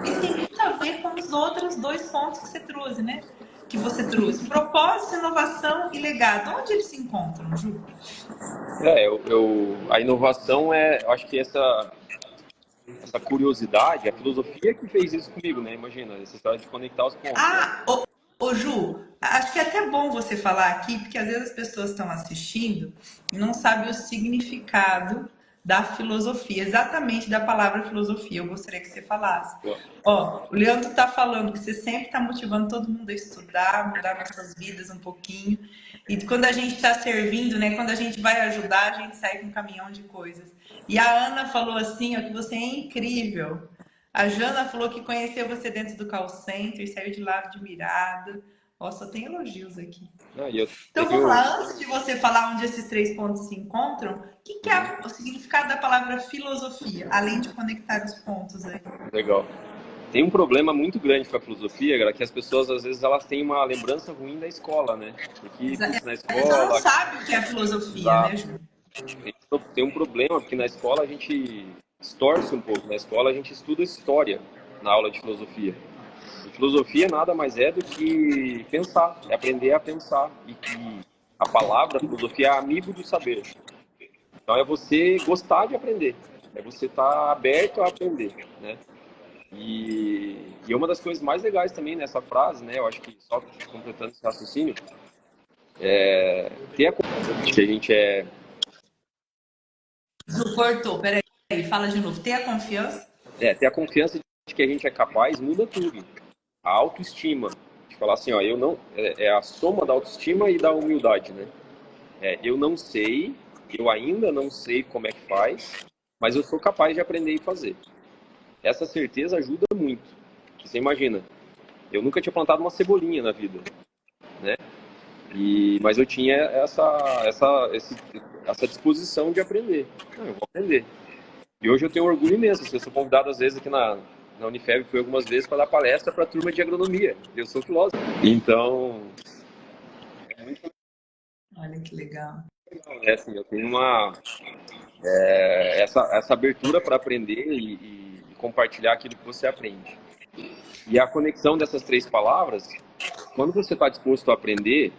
Isso tem muito a ver com os outros dois pontos que você trouxe, né? Que você trouxe. Propósito, inovação e legado. Onde eles se encontram, Ju? A inovação eu acho que essa curiosidade, a filosofia que fez isso comigo, né? Imagina, essa história de conectar os pontos. Ô Ju, acho que é até bom você falar aqui, porque às vezes as pessoas estão assistindo e não sabem o significado da filosofia, exatamente da palavra filosofia. Eu gostaria que você falasse. Ó, o Leandro está falando que você sempre está motivando todo mundo a estudar, mudar nossas vidas um pouquinho. E quando a gente está servindo, né? Quando a gente vai ajudar, a gente sai com um caminhão de coisas. E a Ana falou assim, ó, que você é incrível. A Jana falou que conheceu você dentro do call center, saiu de lá admirada. Ó, só tem elogios aqui. Então vamos lá, antes de você falar onde esses 3 pontos se encontram, o que é o significado da palavra filosofia, além de conectar os pontos aí? Legal. Tem um problema muito grande com a filosofia, galera, que as pessoas às vezes elas têm uma lembrança ruim da escola, né? Porque na escola... Você não sabe o que é filosofia, né, Ju? Tem um problema, porque na escola a gente distorce um pouco. Na escola a gente estuda história na aula de filosofia. E filosofia nada mais é do que pensar, é aprender a pensar. E que a palavra filosofia é amigo do saber. Então é você gostar de aprender, é você estar aberto a aprender, né? E uma das coisas mais legais também nessa frase, né? Eu acho que só completando esse raciocínio, ter a consciência de que a gente é... Cortou, peraí, fala de novo. Ter a confiança? Ter a confiança de que a gente é capaz muda tudo. A autoestima, de falar assim, ó, eu não... É a soma da autoestima e da humildade, né? Eu não sei, eu ainda não sei como é que faz, mas eu sou capaz de aprender e fazer. Essa certeza ajuda muito. Você imagina, eu nunca tinha plantado uma cebolinha na vida, né? Mas eu tinha essa disposição de aprender. Eu vou aprender. E hoje eu tenho um orgulho imenso. Eu sou convidado às vezes aqui na Unifeb, fui algumas vezes para dar palestra para a turma de agronomia. Eu sou filósofo. Então, é muito... Olha que legal. Assim, eu tenho essa abertura para aprender e compartilhar aquilo que você aprende. E a conexão dessas 3 palavras, quando você está disposto a aprender,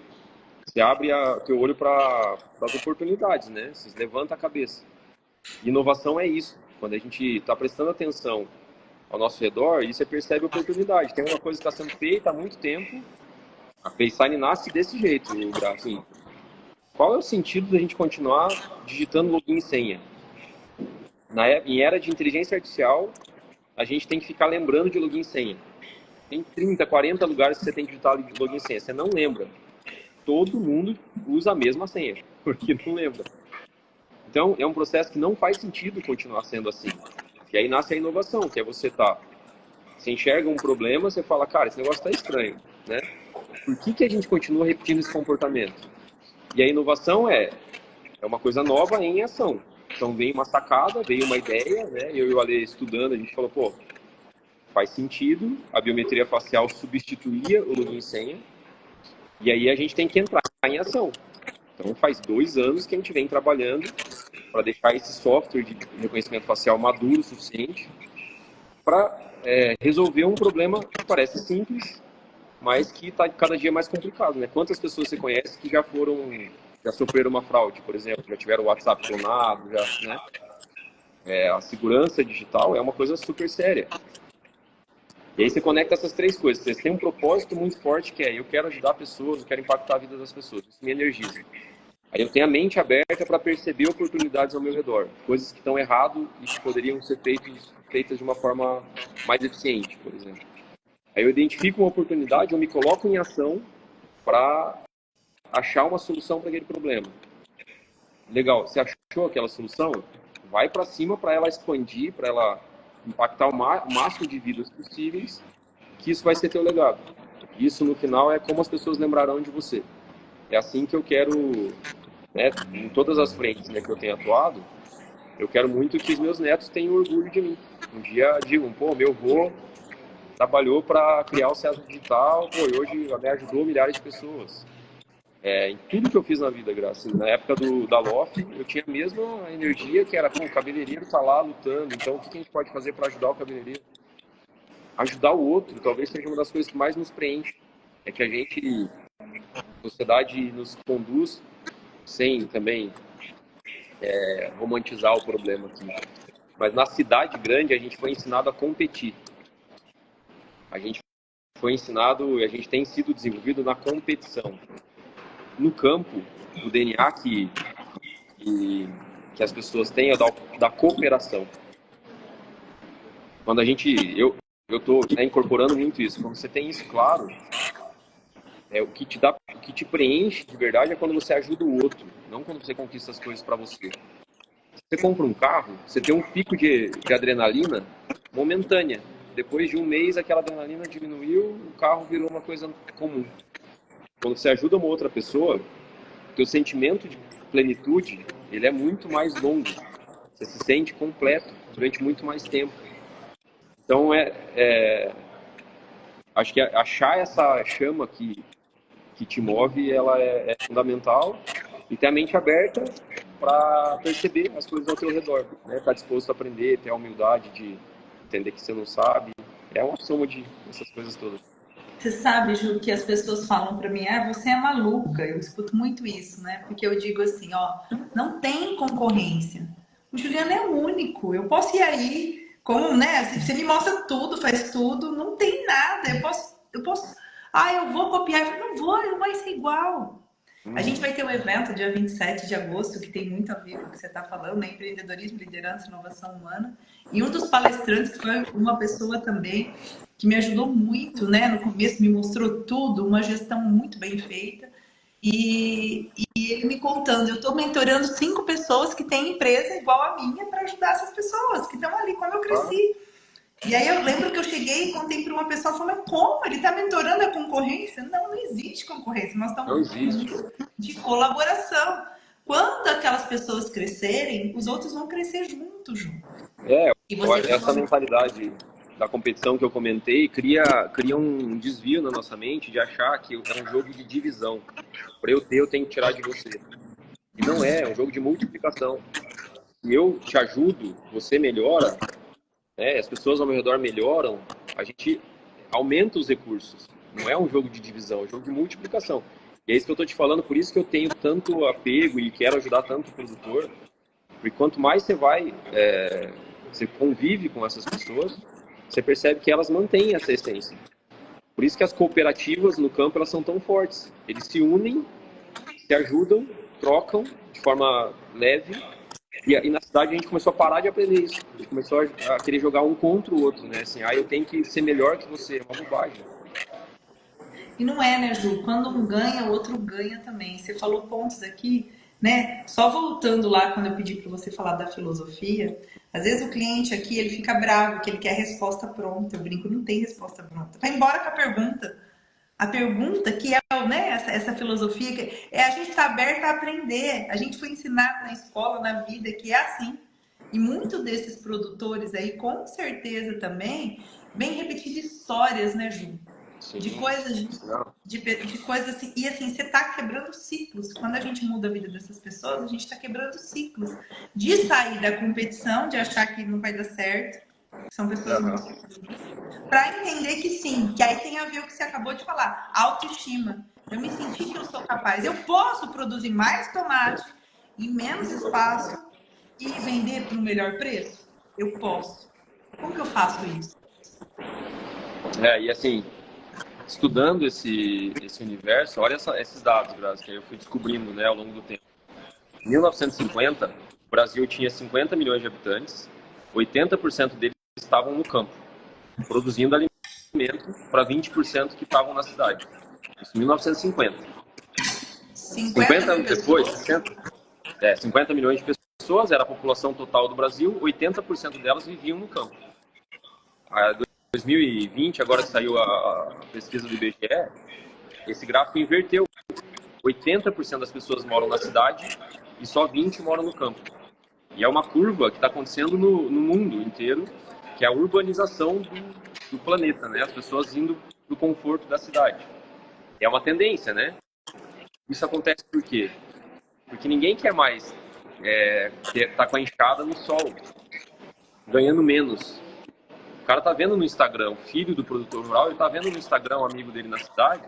você abre o teu olho para as oportunidades, né? Você levanta a cabeça. Inovação é isso. Quando a gente está prestando atenção ao nosso redor, e você percebe oportunidade. Tem uma coisa que está sendo feita há muito tempo. A FaceTime nasce desse jeito, assim. Qual é o sentido da gente continuar digitando login e senha? Em era de inteligência artificial, a gente tem que ficar lembrando de login e senha. Tem 30, 40 lugares que você tem que digitar login e senha. Você não lembra. Todo mundo usa a mesma senha, porque não lembra. Então, é um processo que não faz sentido continuar sendo assim. E aí nasce a inovação, que é você enxerga um problema, você fala, cara, esse negócio está estranho, né? Por que a gente continua repetindo esse comportamento? E a inovação é uma coisa nova em ação. Então, veio uma sacada, veio uma ideia, né? Eu e o Ale estudando, a gente falou, pô, faz sentido, a biometria facial substituía o login e senha, e aí a gente tem que entrar em ação. Então, faz 2 anos que a gente vem trabalhando para deixar esse software de reconhecimento facial maduro o suficiente para resolver um problema que parece simples, mas que está cada dia mais complicado, né? Quantas pessoas você conhece que já sofreram uma fraude, por exemplo, já tiveram o WhatsApp clonado, já, né? A segurança digital é uma coisa super séria. E aí você conecta essas três coisas. Você tem um propósito muito forte que é: eu quero ajudar pessoas, eu quero impactar a vida das pessoas. Isso me energiza. Aí eu tenho a mente aberta para perceber oportunidades ao meu redor, coisas que estão errado e que poderiam ser feitas de uma forma mais eficiente, por exemplo. Aí eu identifico uma oportunidade, eu me coloco em ação para achar uma solução para aquele problema. Legal, você achou aquela solução? Vai para cima para ela expandir, para ela impactar o máximo de vidas possíveis, que isso vai ser teu legado. Isso, no final, é como as pessoas lembrarão de você. É assim que eu quero, né, em todas as frentes, né, que eu tenho atuado, eu quero muito que os meus netos tenham orgulho de mim. Um dia digam: pô, meu avô trabalhou para criar o César Digital, pô, e hoje me ajudou milhares de pessoas. Em tudo que eu fiz na vida, graças. Na época da Loft, eu tinha a mesma energia que era: pô, o cabeleireiro está lá lutando, então o que a gente pode fazer para ajudar o cabeleireiro? Ajudar o outro talvez seja uma das coisas que mais nos preenche. É que a sociedade nos conduz sem também romantizar o problema aqui. Mas na cidade grande a gente foi ensinado a competir. A gente foi ensinado e a gente tem sido desenvolvido na competição. No campo, o DNA que as pessoas têm é da cooperação. Quando eu estou incorporando muito isso. Quando você tem isso claro, o que te preenche de verdade é quando você ajuda o outro, não quando você conquista as coisas para você. Você compra um carro, você tem um pico de adrenalina momentânea. Depois de um mês, aquela adrenalina diminuiu, o carro virou uma coisa comum. Quando você ajuda uma outra pessoa, teu sentimento de plenitude, ele é muito mais longo. Você se sente completo durante muito mais tempo. Então, acho que achar essa chama que te move, ela é fundamental. E ter a mente aberta para perceber as coisas ao teu redor, né? Estar disposto a aprender, ter a humildade de entender que você não sabe. É uma soma de essas coisas todas. Você sabe, Ju, que as pessoas falam para mim: ah, você é maluca. Eu escuto muito isso, né? Porque eu digo assim, ó, não tem concorrência. O Juliano é único. Eu posso ir aí, como, né? Você me mostra tudo, faz tudo, não tem nada. Eu posso. Ah, eu vou copiar. Eu não vou, não vai ser igual. A gente vai ter um evento dia 27 de agosto, que tem muito a ver com o que você está falando, né? Empreendedorismo, liderança e inovação humana. E um dos palestrantes, que foi uma pessoa também que me ajudou muito, né? No começo me mostrou tudo, uma gestão muito bem feita. E ele me contando: eu estou mentorando 5 pessoas que têm empresa igual a minha para ajudar essas pessoas que estão ali, como eu cresci. E aí eu lembro que eu cheguei e contei para uma pessoa, falando: como? Ele está mentorando a concorrência? Não, não existe concorrência, nós estamos num mundo de colaboração. Quando aquelas pessoas crescerem, os outros vão crescer junto, Ju. E você Essa mentalidade da competição que eu comentei cria um desvio na nossa mente de achar que é um jogo de divisão. Para eu ter, eu tenho que tirar de você. E não é um jogo de multiplicação. Se eu te ajudo, você melhora, né? As pessoas ao meu redor melhoram, a gente aumenta os recursos. Não é um jogo de divisão, é um jogo de multiplicação. E é isso que eu estou te falando, por isso que eu tenho tanto apego e quero ajudar tanto o produtor. Porque quanto mais você convive com essas pessoas, você percebe que elas mantêm essa essência. Por isso que as cooperativas no campo, elas são tão fortes. Eles se unem, se ajudam, trocam de forma leve. E na cidade a gente começou a parar de aprender isso. A gente começou a querer jogar um contra o outro, né? Assim, eu tenho que ser melhor que você. É uma bobagem. E não é, né, Ju? Quando um ganha, o outro ganha também. Você falou pontos aqui, né? Só voltando lá, quando eu pedi para você falar da filosofia, às vezes o cliente aqui, ele fica bravo, que ele quer a resposta pronta. Eu brinco: não tem resposta pronta. Vai embora com a pergunta. A pergunta, que é, né, essa filosofia, que é a gente estar aberto a aprender. A gente foi ensinado na escola, na vida, que é assim. E muitos desses produtores aí, com certeza também, vem repetindo histórias, né, Ju? De coisas, de coisas assim. E assim, você está quebrando ciclos. Quando a gente muda a vida dessas pessoas, a gente está quebrando ciclos. De sair da competição, de achar que não vai dar certo, São pessoas muito felizes. Para entender que sim, que aí tem a ver o que você acabou de falar, autoestima. Eu me senti que eu sou capaz. Eu posso produzir mais tomate em menos espaço e vender por um melhor preço? Eu posso. Como que eu faço isso? E assim, estudando esse universo, olha esses dados, Grazi, que aí eu fui descobrindo, né, ao longo do tempo. Em 1950, o Brasil tinha 50 milhões de habitantes, 80% deles estavam no campo, produzindo alimento para 20% que estavam na cidade. Isso em 1950. 50 anos depois, 50 milhões de pessoas, era a população total do Brasil, 80% delas viviam no campo. Em 2020, agora que saiu a pesquisa do IBGE, esse gráfico inverteu. 80% das pessoas moram na cidade e só 20% moram no campo. E é uma curva que está acontecendo no mundo inteiro, que é a urbanização do planeta, né? As pessoas indo para o conforto da cidade. É uma tendência, né? Isso acontece por quê? Porque ninguém quer mais estar com a enxada no sol, ganhando menos. O cara tá vendo no Instagram, o filho do produtor rural, ele tá vendo no Instagram um amigo dele na cidade,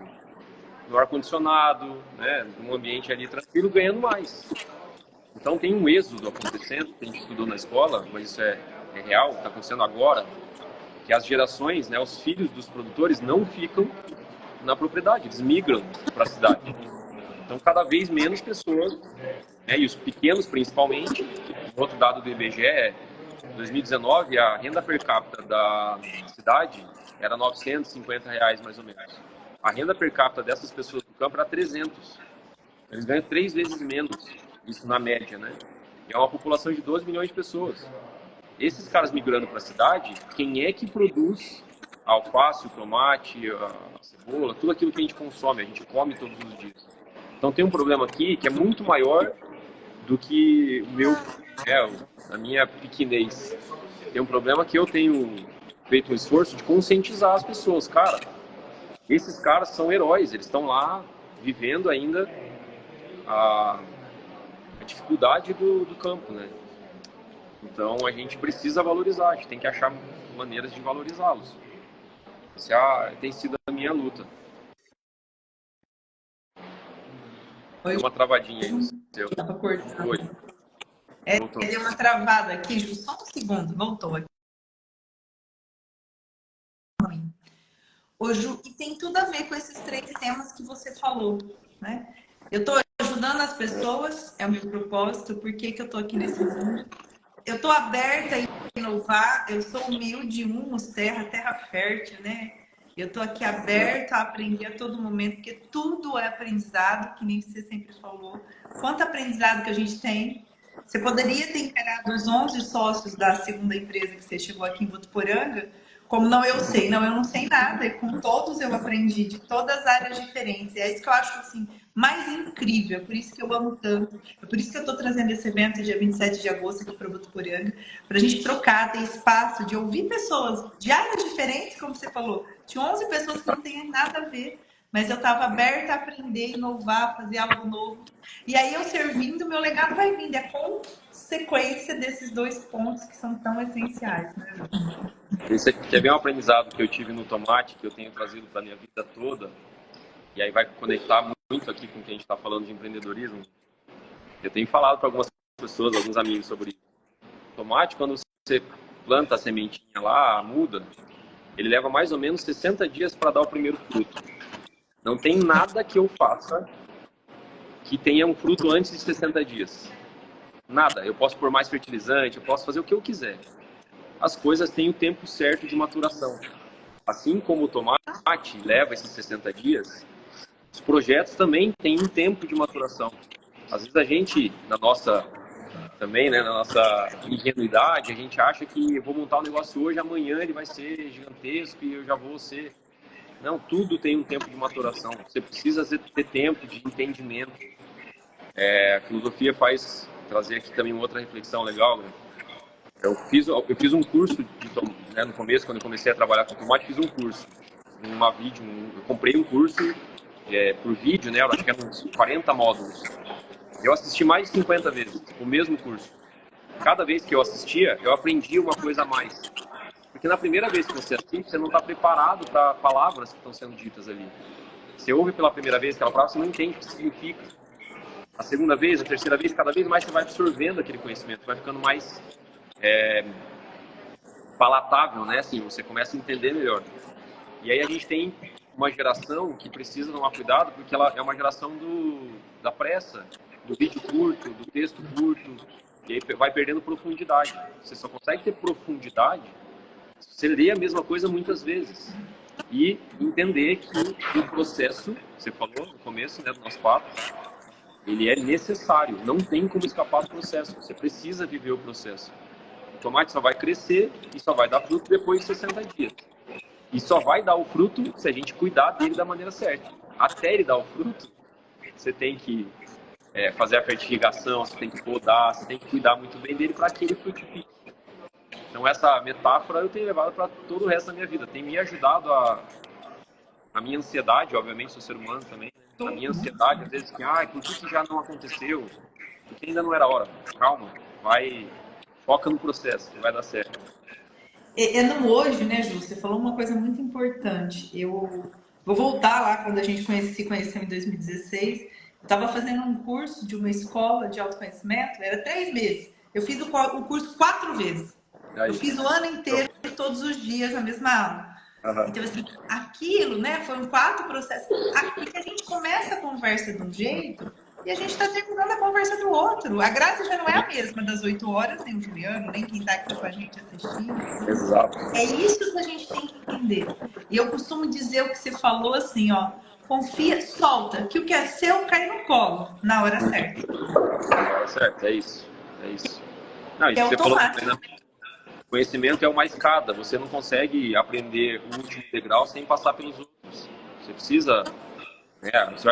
no ar-condicionado, né, num ambiente ali tranquilo, ganhando mais. Então tem um êxodo acontecendo, que a gente estudou na escola, mas isso é real, está acontecendo agora, que as gerações, né, os filhos dos produtores não ficam na propriedade, eles migram para a cidade. Então cada vez menos pessoas, né, e os pequenos principalmente, outro dado do IBGE é, em 2019 a renda per capita da cidade era R$ 950 mais ou menos. A renda per capita dessas pessoas do campo era 300. Eles ganham 3 vezes menos, isso na média, né? E é uma população de 12 milhões de pessoas. Esses caras migrando para a cidade, quem é que produz a alface, o tomate, a cebola, tudo aquilo que a gente consome, a gente come todos os dias. Então tem um problema aqui que é muito maior do que a minha pequenez. Tem um problema que eu tenho feito um esforço de conscientizar as pessoas. Cara, esses caras são heróis, eles estão lá vivendo ainda a dificuldade do campo, né? Então a gente precisa valorizar, a gente tem que achar maneiras de valorizá-los. Essa tem sido a minha luta. Deu uma travadinha aí no seu. Tava cortando. Oi. Deu uma travada aqui, Ju, só um segundo, voltou aqui. Ô, Ju, e tem tudo a ver com esses 3 temas que você falou, né? Eu estou ajudando as pessoas, é o meu propósito, por que eu estou aqui nesse mundo? Eu estou aberta a inovar, eu sou humilde, humus, terra fértil, né? Eu estou aqui aberta a aprender a todo momento, porque tudo é aprendizado, que nem você sempre falou. Quanto aprendizado que a gente tem. Você poderia ter encarado os 11 sócios da segunda empresa que você chegou aqui em Votuporanga, como não, eu não sei nada, e com todos eu aprendi, de todas as áreas diferentes. E é isso que eu acho, assim, mais incrível, é por isso que eu amo tanto, é por isso que eu estou trazendo esse evento dia 27 de agosto aqui para Votuporanga, para a gente trocar, ter espaço de ouvir pessoas de áreas diferentes, como você falou, de 11 pessoas que não têm nada a ver, mas eu estava aberta a aprender, inovar, fazer algo novo. E aí eu servindo, meu legado vai vindo, é consequência desses 2 pontos que são tão essenciais, né, Ju? Esse aqui é bem um aprendizado que eu tive no tomate, que eu tenho trazido para a minha vida toda, e aí vai conectar muito aqui com o que a gente está falando de empreendedorismo. Eu tenho falado para algumas pessoas, alguns amigos sobre isso. O tomate, quando você planta a sementinha lá, a muda, ele leva mais ou menos 60 dias para dar o primeiro fruto. Não tem nada que eu faça que tenha um fruto antes de 60 dias. Nada. Eu posso pôr mais fertilizante, eu posso fazer o que eu quiser. As coisas têm o tempo certo de maturação. Assim como o tomate leva esses 60 dias, os projetos também têm um tempo de maturação. Às vezes a gente, na nossa ingenuidade, a gente acha que eu vou montar um negócio hoje, amanhã ele vai ser gigantesco e eu já vou ser... Não, tudo tem um tempo de maturação. Você precisa ter tempo de entendimento. A filosofia faz trazer aqui também uma outra reflexão legal, né? Eu fiz um curso né, no começo, quando eu comecei a trabalhar com tomate, fiz um curso, eu comprei um curso por vídeo, né? Eu acho que eram uns 40 módulos. Eu assisti mais de 50 vezes o mesmo curso. Cada vez que eu assistia, eu aprendia uma coisa a mais. Porque na primeira vez que você assiste, você não está preparado para palavras que estão sendo ditas ali. Você ouve pela primeira vez aquela palavra, você não entende o que significa. A segunda vez, a terceira vez, cada vez mais você vai absorvendo aquele conhecimento, vai ficando mais palatável, né? Assim, você começa a entender melhor. E aí a gente tem uma geração que precisa tomar cuidado, porque ela é uma geração da pressa, do vídeo curto, do texto curto, e aí vai perdendo profundidade. Você só consegue ter profundidade se você lê a mesma coisa muitas vezes. E entender que o processo, você falou no começo, né, do nosso papo, ele é necessário, não tem como escapar do processo, você precisa viver o processo. O tomate só vai crescer e só vai dar fruto depois de 60 dias. E só vai dar o fruto se a gente cuidar dele da maneira certa. Até ele dar o fruto, você tem que fazer a fertilização, você tem que podar, você tem que cuidar muito bem dele para que ele frutifique. Então essa metáfora eu tenho levado para todo o resto da minha vida. Tem me ajudado a minha ansiedade, obviamente, sou ser humano também, né? A minha ansiedade, às vezes, por que já não aconteceu? Porque ainda não era hora. Calma, foca no processo, que vai dar certo. No hoje, né, Ju? Você falou uma coisa muito importante. Eu vou voltar lá quando a gente se conheceu em 2016. Eu estava fazendo um curso de uma escola de autoconhecimento, era 3 meses. Eu fiz o curso 4 vezes. Eu fiz o ano inteiro, todos os dias, a mesma aula. Uhum. Então, assim, aquilo, né, foram 4 processos. Porque a gente começa a conversa de um jeito e a gente está terminando a conversa do outro. A graça já não é a mesma das 8 horas, nem o Juliano, nem quem está aqui com a gente assistindo. Exato. É isso que a gente tem que entender. E eu costumo dizer o que você falou assim, ó. Confia, solta, que o que é seu cai no colo, na hora certa. Na hora certa, é isso. É isso. Não, isso é você automático. Falou, né? Conhecimento é uma escada. Você não consegue aprender o último degrau sem passar pelos outros. Você precisa...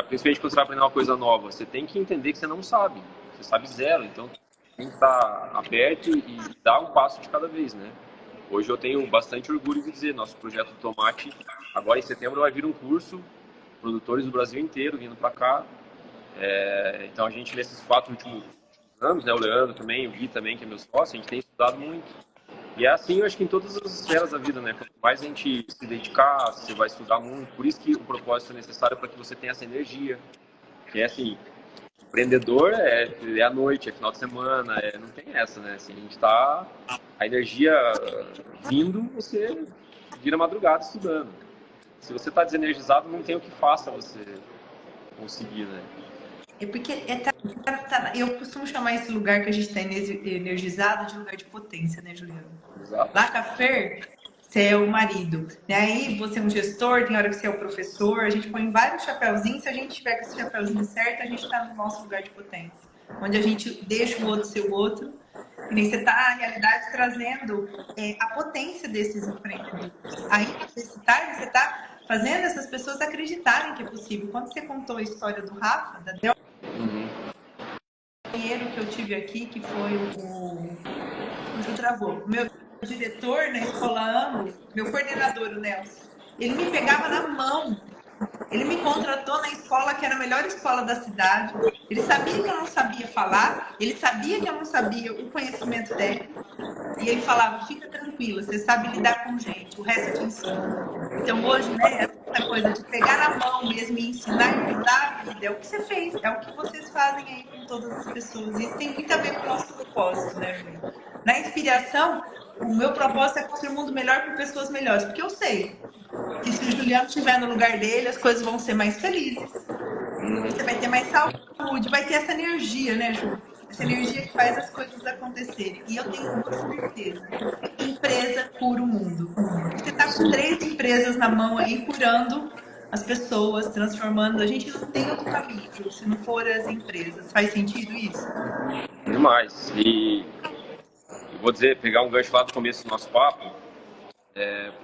principalmente quando você vai aprender uma coisa nova, você tem que entender que você não sabe. Você sabe zero. Então, tem que estar aberto e dar um passo de cada vez, né? Hoje eu tenho bastante orgulho de dizer, nosso projeto do Tomate, agora em setembro vai vir um curso, produtores do Brasil inteiro vindo para cá. Então a gente, nesses 4 últimos anos, né, o Leandro também, o Gui também, que é meu sócio, a gente tem estudado muito. E é assim, eu acho que em todas as esferas da vida, né? Quanto mais a gente se dedicar, você vai estudar muito. Por isso que o propósito é necessário para que você tenha essa energia. Que é assim, empreendedor é à noite, é final de semana, não tem essa, né? Assim, a energia vindo, você vira madrugada estudando. Se você está desenergizado, não tem o que faça você conseguir, né? Porque eu costumo chamar esse lugar que a gente está energizado de lugar de potência, né, Juliano? Exato. Lá com a Fer, você é o marido. E aí você é um gestor, tem hora que você é o professor, a gente põe vários chapéuzinhos, se a gente tiver com esse chapéuzinho certo, a gente está no nosso lugar de potência. Onde a gente deixa o outro ser o outro. E nem você está, na realidade, trazendo a potência desses empreendedores. Aí, nesse time, você está fazendo essas pessoas acreditarem que é possível. Quando você contou a história do Rafa, da Del, o dinheiro que eu tive aqui, que foi o Ju travou. Meu diretor na escola AMO, meu coordenador, o Nelson, ele me pegava na mão. Ele me contratou na escola que era a melhor escola da cidade. Ele sabia que eu não sabia falar, ele sabia que eu não sabia o conhecimento técnico. E ele falava, fica tranquila, você sabe lidar com gente, o resto eu te ensino. Então hoje, né, essa coisa de pegar na mão mesmo e ensinar e mudar a vida, é o que você fez, é o que vocês fazem aí com todas as pessoas. E isso tem muito a ver com o nosso propósito, né, Júlia? Na inspiração, o meu propósito é construir um mundo melhor com pessoas melhores, porque eu sei que se o Juliano estiver no lugar dele, as coisas vão ser mais felizes. Você vai ter mais saúde, vai ter essa energia, né, Ju? Essa energia que faz as coisas acontecerem. E eu tenho uma certeza. Empresa cura o mundo. Você tá com 3 empresas na mão aí, curando as pessoas, transformando. A gente não tem outro caminho, Ju, se não for as empresas. Faz sentido isso? Demais. E vou dizer, pegar um gancho lá do começo do nosso papo,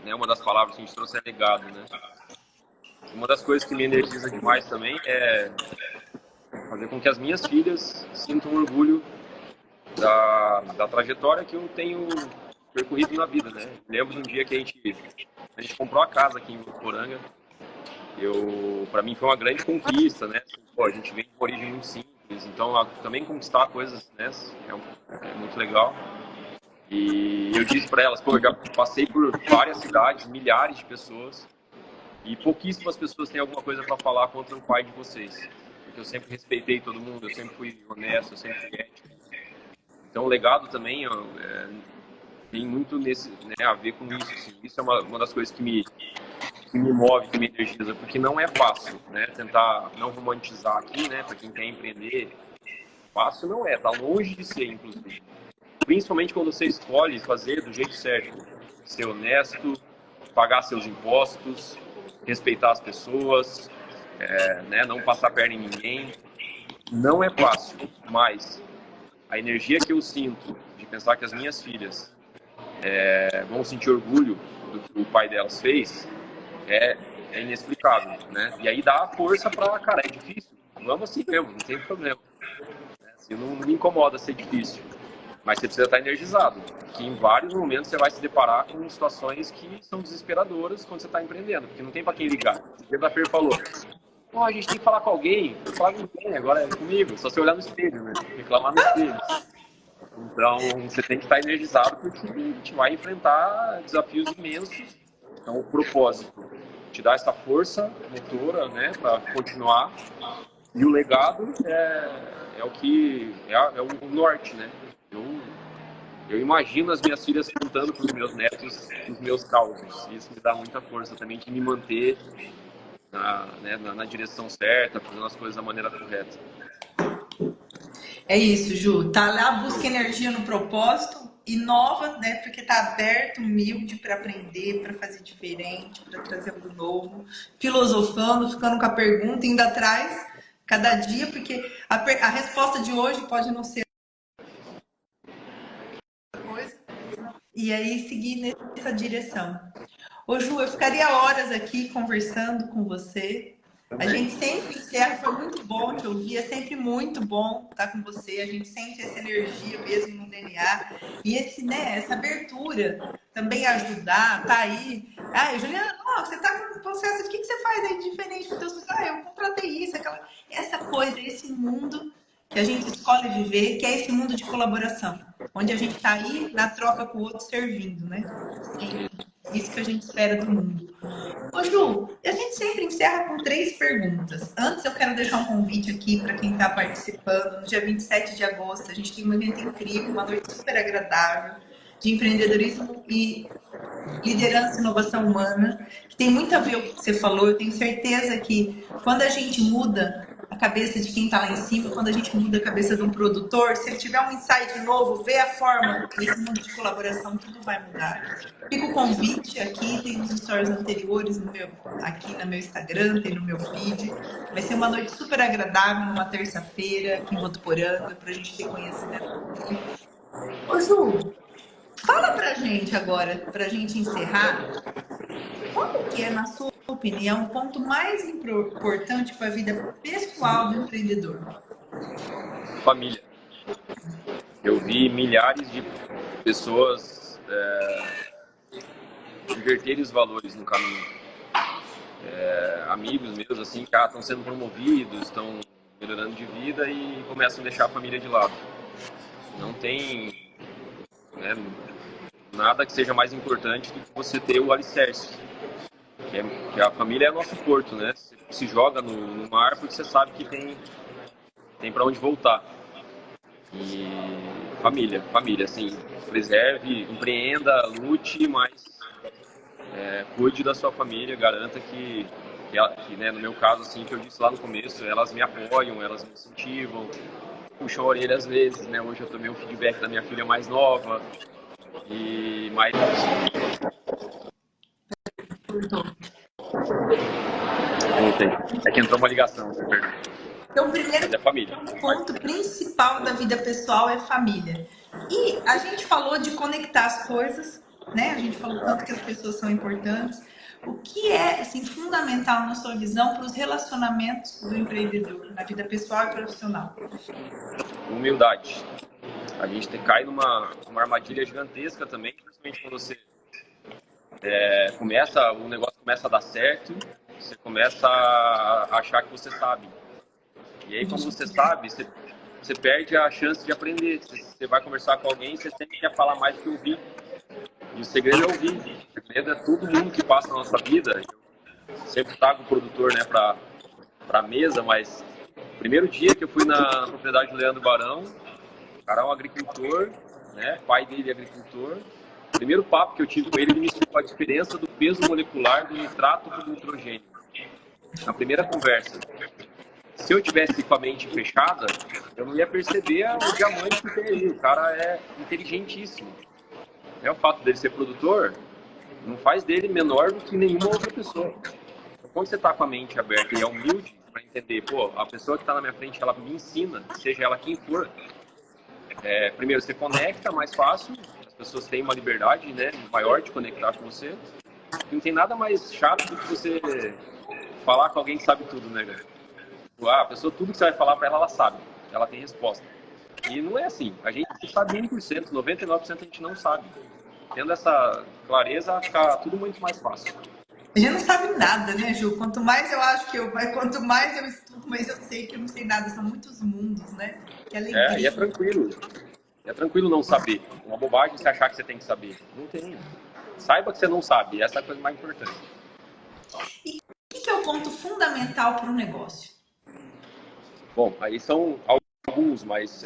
uma das palavras que a gente trouxe é legado, né? Uma das coisas que me energiza demais também é fazer com que as minhas filhas sintam orgulho da trajetória que eu tenho percorrido na vida, né? Lembro de um dia que a gente comprou a casa aqui em Votuporanga. Para mim foi uma grande conquista, né? A gente vem de uma origem muito simples, então também conquistar coisas, né, é muito legal. E eu disse para elas, pô, eu já passei por várias cidades, milhares de pessoas, e pouquíssimas pessoas têm alguma coisa para falar contra o pai de vocês. Porque eu sempre respeitei todo mundo, eu sempre fui honesto, eu sempre fui ético. Então o legado também tem muito a ver com isso. Assim. Isso é uma das coisas que me move, que me energiza, porque não é fácil, né? Tentar não romantizar aqui, né? Para quem quer empreender, fácil não é, tá longe de ser, inclusive. Principalmente quando você escolhe fazer do jeito certo, ser honesto, pagar seus impostos, respeitar as pessoas, né? Não passar perna em ninguém. Não é fácil, mas a energia que eu sinto de pensar que as minhas filhas vão sentir orgulho do que o pai delas fez é inexplicável, né? E aí dá a força para, cara, é difícil, vamos assim mesmo, não tem problema. Assim, não me incomoda ser difícil, mas você precisa estar energizado, que em vários momentos você vai se deparar com situações que são desesperadoras quando você está empreendendo, porque não tem para quem ligar. O que a Fer falou, pô, a gente tem que falar com alguém, não fala com ninguém, agora é comigo, só você olhar no espelho, né? Reclamar no espelho. Então, você tem que estar energizado porque a gente vai enfrentar desafios imensos. Então, o propósito te dá essa força motora, né, para continuar. E o legado é o que é o norte, né? Eu imagino as minhas filhas contando para os meus netos os meus causos. Isso me dá muita força também de me manter na direção certa, fazendo as coisas da maneira correta. É isso, Ju. Tá lá, busca energia no propósito, inova, né? Porque tá aberto, humilde para aprender, para fazer diferente, para trazer algo novo, filosofando, ficando com a pergunta, indo atrás cada dia, porque a resposta de hoje pode não ser coisa, e aí seguir nessa direção. Ô Ju, eu ficaria horas aqui conversando com você. A gente sempre encerra, foi muito bom te ouvir, é sempre muito bom estar com você, a gente sente essa energia mesmo no DNA, e essa abertura também ajudar, tá aí. Ah, Juliana, você tá com um processo, o que você faz aí diferente com teus filhos? Eu contratei isso, essa coisa, esse mundo que a gente escolhe viver, que é esse mundo de colaboração, onde a gente tá aí na troca com o outro servindo, né? Isso que a gente espera do mundo. Ô Ju, a gente sempre encerra com 3 perguntas. Antes eu quero deixar um convite aqui para quem está participando. No dia 27 de agosto, a gente tem um evento incrível, uma noite super agradável de empreendedorismo e liderança e inovação humana, que tem muito a ver com o que você falou. Eu tenho certeza que quando a gente muda a cabeça de quem está lá em cima, quando a gente muda a cabeça de um produtor, se ele tiver um insight novo, ver a forma desse mundo de colaboração, tudo vai mudar. Fica o convite aqui, tem os stories anteriores aqui no meu Instagram, tem no meu feed. Vai ser uma noite super agradável, numa terça-feira, aqui em Votuporanga, para a gente ter conhecimento. Ô Ju, fala pra gente agora, pra gente encerrar, qual que é, na sua opinião, o ponto mais importante para a vida pessoal do empreendedor? Família. Eu vi milhares de pessoas inverterem os valores no caminho. Amigos meus, assim, que estão sendo promovidos, estão melhorando de vida e começam a deixar a família de lado. Não tem nada que seja mais importante do que você ter o alicerce. Que a família é nosso porto, né? Você se joga no mar porque você sabe que tem para onde voltar. E família, assim, preserve, empreenda, lute, mas cuide da sua família, garanta que né, no meu caso, assim, que eu disse lá no começo, elas me apoiam, elas me incentivam, puxam a orelha às vezes, né? Hoje eu tomei um feedback da minha filha mais nova, e mais... É que entrou uma ligação, perdão. Então, o primeiro família. ponto principal da vida pessoal é família. E a gente falou de conectar as coisas, né? A gente falou tanto que as pessoas são importantes. O que é assim, fundamental na sua visão para os relacionamentos do empreendedor, na vida pessoal e profissional? Humildade. A gente cai numa armadilha gigantesca também, principalmente quando você o negócio começa a dar certo, você começa a achar que você sabe. E aí, quando você sabe, você perde a chance de aprender. Você vai conversar com alguém, você sempre quer falar mais do que ouvir. E o segredo é ouvir. O segredo é todo mundo que passa na nossa vida. Eu sempre trago o produtor, né, para a mesa, mas o primeiro dia que eu fui na propriedade do Leandro Barão, o cara é um agricultor, né, pai dele é agricultor. O primeiro papo que eu tive com ele, ele me explicou a diferença do peso molecular do nitrato para o nitrogênio. Na primeira conversa. Se eu tivesse com a mente fechada, eu não ia perceber o diamante que tem ali. O cara é inteligentíssimo. O fato dele ser produtor não faz dele menor do que nenhuma outra pessoa. Quando você está com a mente aberta e é humilde para entender, pô, a pessoa que está na minha frente, ela me ensina, seja ela quem for, primeiro você conecta mais fácil, as pessoas têm uma liberdade, né, maior de conectar com você. Não tem nada mais chato do que você falar com alguém que sabe tudo, né, cara? A pessoa, tudo que você vai falar para ela, ela sabe, ela tem resposta. E não é assim, a gente sabe 1%, 99% a gente não sabe. Tendo essa clareza, fica tudo muito mais fácil. A gente não sabe nada, né, Ju? Quanto mais eu acho que quanto mais eu estudo, mais eu sei que eu não sei nada. São muitos mundos, né? Que alegria. E é tranquilo. É tranquilo não saber. É uma bobagem você achar que você tem que saber. Não tem. Saiba que você não sabe. Essa é a coisa mais importante. E o que é o ponto fundamental para o negócio? Bom, aí são alguns, mas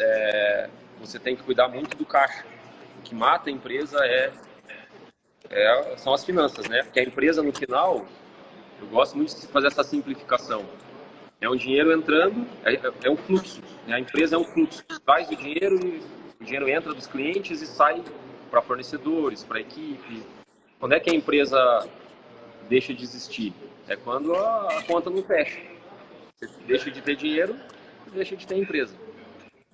você tem que cuidar muito do caixa. O que mata a empresa são as finanças, né? Porque a empresa, no final, eu gosto muito de fazer essa simplificação. É um dinheiro entrando, é um fluxo. Né? A empresa é um fluxo. Traz o dinheiro e o dinheiro entra dos clientes e sai para fornecedores, para a equipe. Quando é que a empresa deixa de existir? É quando a conta não fecha. Você deixa de ter dinheiro, deixa de ter empresa.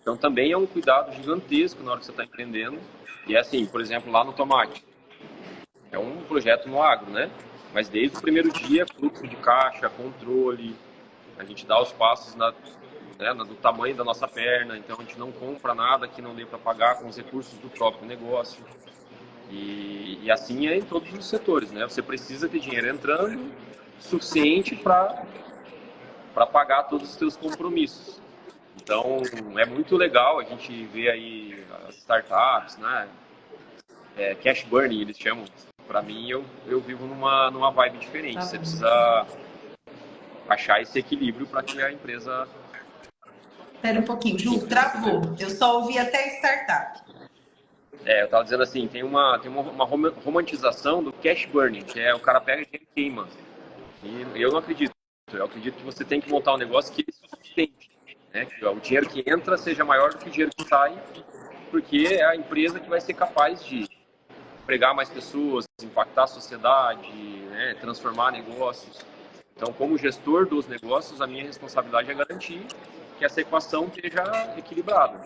Então também é um cuidado gigantesco na hora que você está empreendendo. E é assim, por exemplo, lá no tomate. É um projeto no agro, né? Mas desde o primeiro dia, fluxo de caixa, controle, a gente dá os passos do tamanho da nossa perna, então a gente não compra nada que não dê para pagar com os recursos do próprio negócio. E assim é em todos os setores, né? Você precisa ter dinheiro entrando suficiente para pagar todos os seus compromissos. Então é muito legal a gente ver aí as startups, né? Cash burning eles chamam. Para mim, eu vivo numa vibe diferente. Você precisa achar esse equilíbrio para que a empresa... Espera um pouquinho, Ju, travou. Eu só ouvi até startup. Eu estava dizendo assim, tem uma romantização do cash burning, que é o cara pega e queima. E eu não acredito. Eu acredito que você tem que montar um negócio que ele sustente. Né? Que o dinheiro que entra seja maior do que o dinheiro que sai, porque é a empresa que vai ser capaz de empregar mais pessoas, impactar a sociedade, né? Transformar negócios. Então, como gestor dos negócios, a minha responsabilidade é garantir que essa equação esteja equilibrada.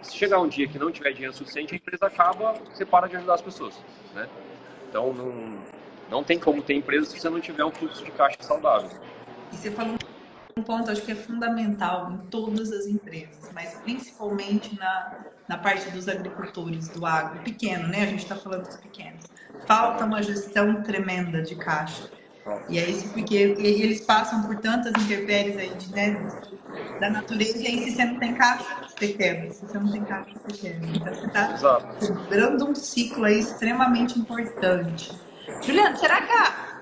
Se chegar um dia que não tiver dinheiro suficiente, a empresa acaba, você para de ajudar as pessoas, né? Então, não tem como ter empresa se você não tiver um fluxo de caixa saudável. E você falou um ponto, acho que é fundamental em todas as empresas, mas principalmente na parte dos agricultores, do agro, pequeno, né? A gente está falando dos pequenos. Falta uma gestão tremenda de caixa. E é isso porque eles passam por tantas intempéries aí da natureza, e aí se você não tem caixa, você quebra. Se você não tem caixa, você quebra. Então você está quebrando um ciclo aí extremamente importante. Juliana, será que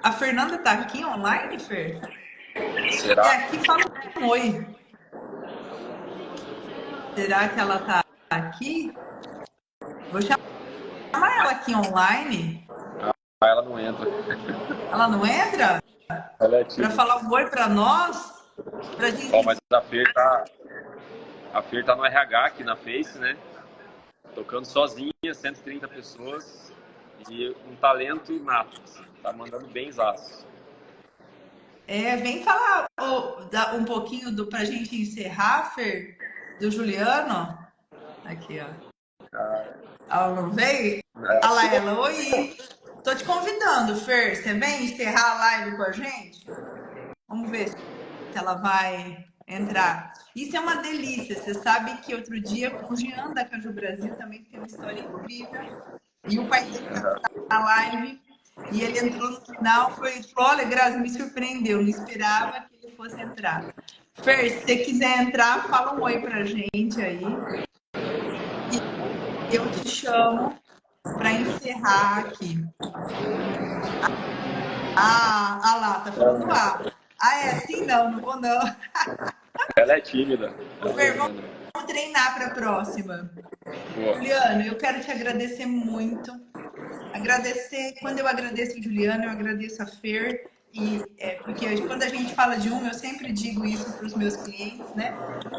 a Fernanda está aqui online, Fer? Será? E aqui fala um oi. Será que ela está aqui? Vou chamar ela aqui online. Ela não entra. Ela não entra? Para falar um oi para nós? Pra gente... Mas a Fer tá no RH aqui na Face, né? Tocando sozinha, 130 pessoas e um talento nato. Assim, tá mandando benzaço. Vem falar um pouquinho pra gente encerrar, Fer, do Juliano. Aqui, ó. Ela não veio? Olha lá ela. Oi! Tô te convidando, Fer. Você vem encerrar a live com a gente? Vamos ver se ela vai entrar. Isso é uma delícia. Você sabe que outro dia o Jean da Caju Brasil também tem uma história incrível. E o pai dele tá na live. E ele entrou no final, falou: olha, Grazi, me surpreendeu, não esperava que ele fosse entrar. Fer, se você quiser entrar, fala um oi pra gente aí. E eu te chamo para encerrar aqui. Ah lá, tá falando é sim, não vou não. Ela é tímida. Fer, vamos treinar para a próxima. Boa. Juliano, eu quero te agradecer muito. Quando eu agradeço o Juliano, eu agradeço a Fer. Porque quando a gente fala de um, eu sempre digo isso para os meus clientes, né?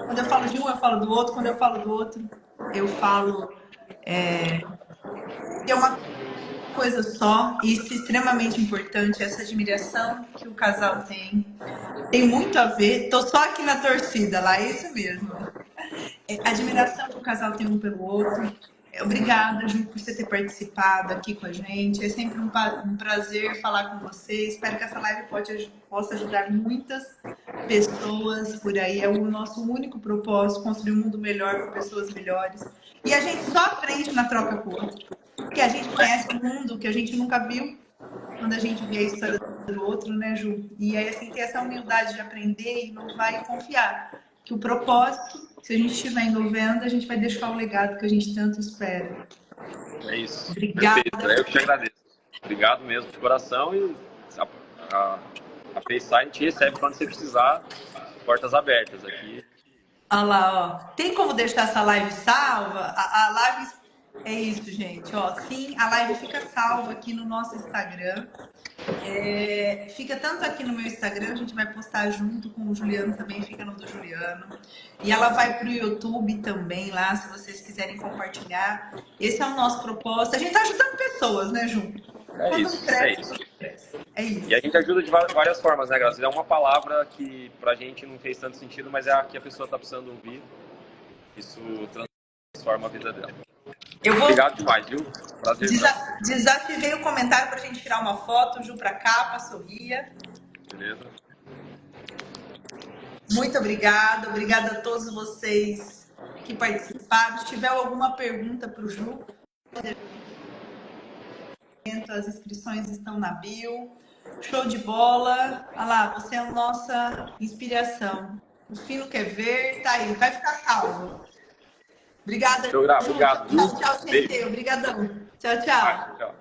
Quando eu falo de um, eu falo do outro. Quando eu falo do outro, eu falo que é uma coisa só. E isso é extremamente importante, essa admiração que o casal tem muito a ver. Tô só aqui na torcida lá, é isso mesmo. Admiração que o casal tem um pelo outro. Obrigada, Ju, por você ter participado aqui com a gente. É sempre um prazer falar com você. Espero que essa live possa ajudar muitas pessoas por aí. É o nosso único propósito, construir um mundo melhor para pessoas melhores. E a gente só aprende na troca com o outro. Porque a gente conhece um mundo que a gente nunca viu quando a gente vê a história do outro, né, Ju? E aí, assim, ter essa humildade de aprender, inovar e confiar. Que o propósito, se a gente estiver inovando, a gente vai deixar o legado que a gente tanto espera. É isso. Obrigada. Perfeito. Eu que te agradeço. Obrigado mesmo de coração. E a FaceTime te recebe quando você precisar. Portas abertas aqui. Olha lá, ó. Tem como deixar essa live salva? A live é isso, gente. Ó, sim, a live fica salva aqui no nosso Instagram. Fica tanto aqui no meu Instagram, a gente vai postar junto com o Juliano também, fica no do Juliano. E ela vai para o YouTube também lá, se vocês quiserem compartilhar. Esse é o nosso propósito. A gente tá ajudando pessoas, né, Ju? É isso. É isso. E a gente ajuda de várias formas, né, Graça? É uma palavra que pra gente não fez tanto sentido, mas é a que a pessoa tá precisando ouvir. Isso transforma a vida dela. Obrigado demais, viu? Prazer. Desativei o comentário pra gente tirar uma foto, Ju, pra capa, sorria. Beleza. Muito obrigada. Obrigada a todos vocês que participaram. Se tiver alguma pergunta pro Ju, as inscrições estão na bio. Show de bola. Olha lá, você é a nossa inspiração. O fino quer ver, tá aí, vai ficar salvo. Obrigada. Obrigado. Tchau, gente. Obrigadão. Tchau. Tchau.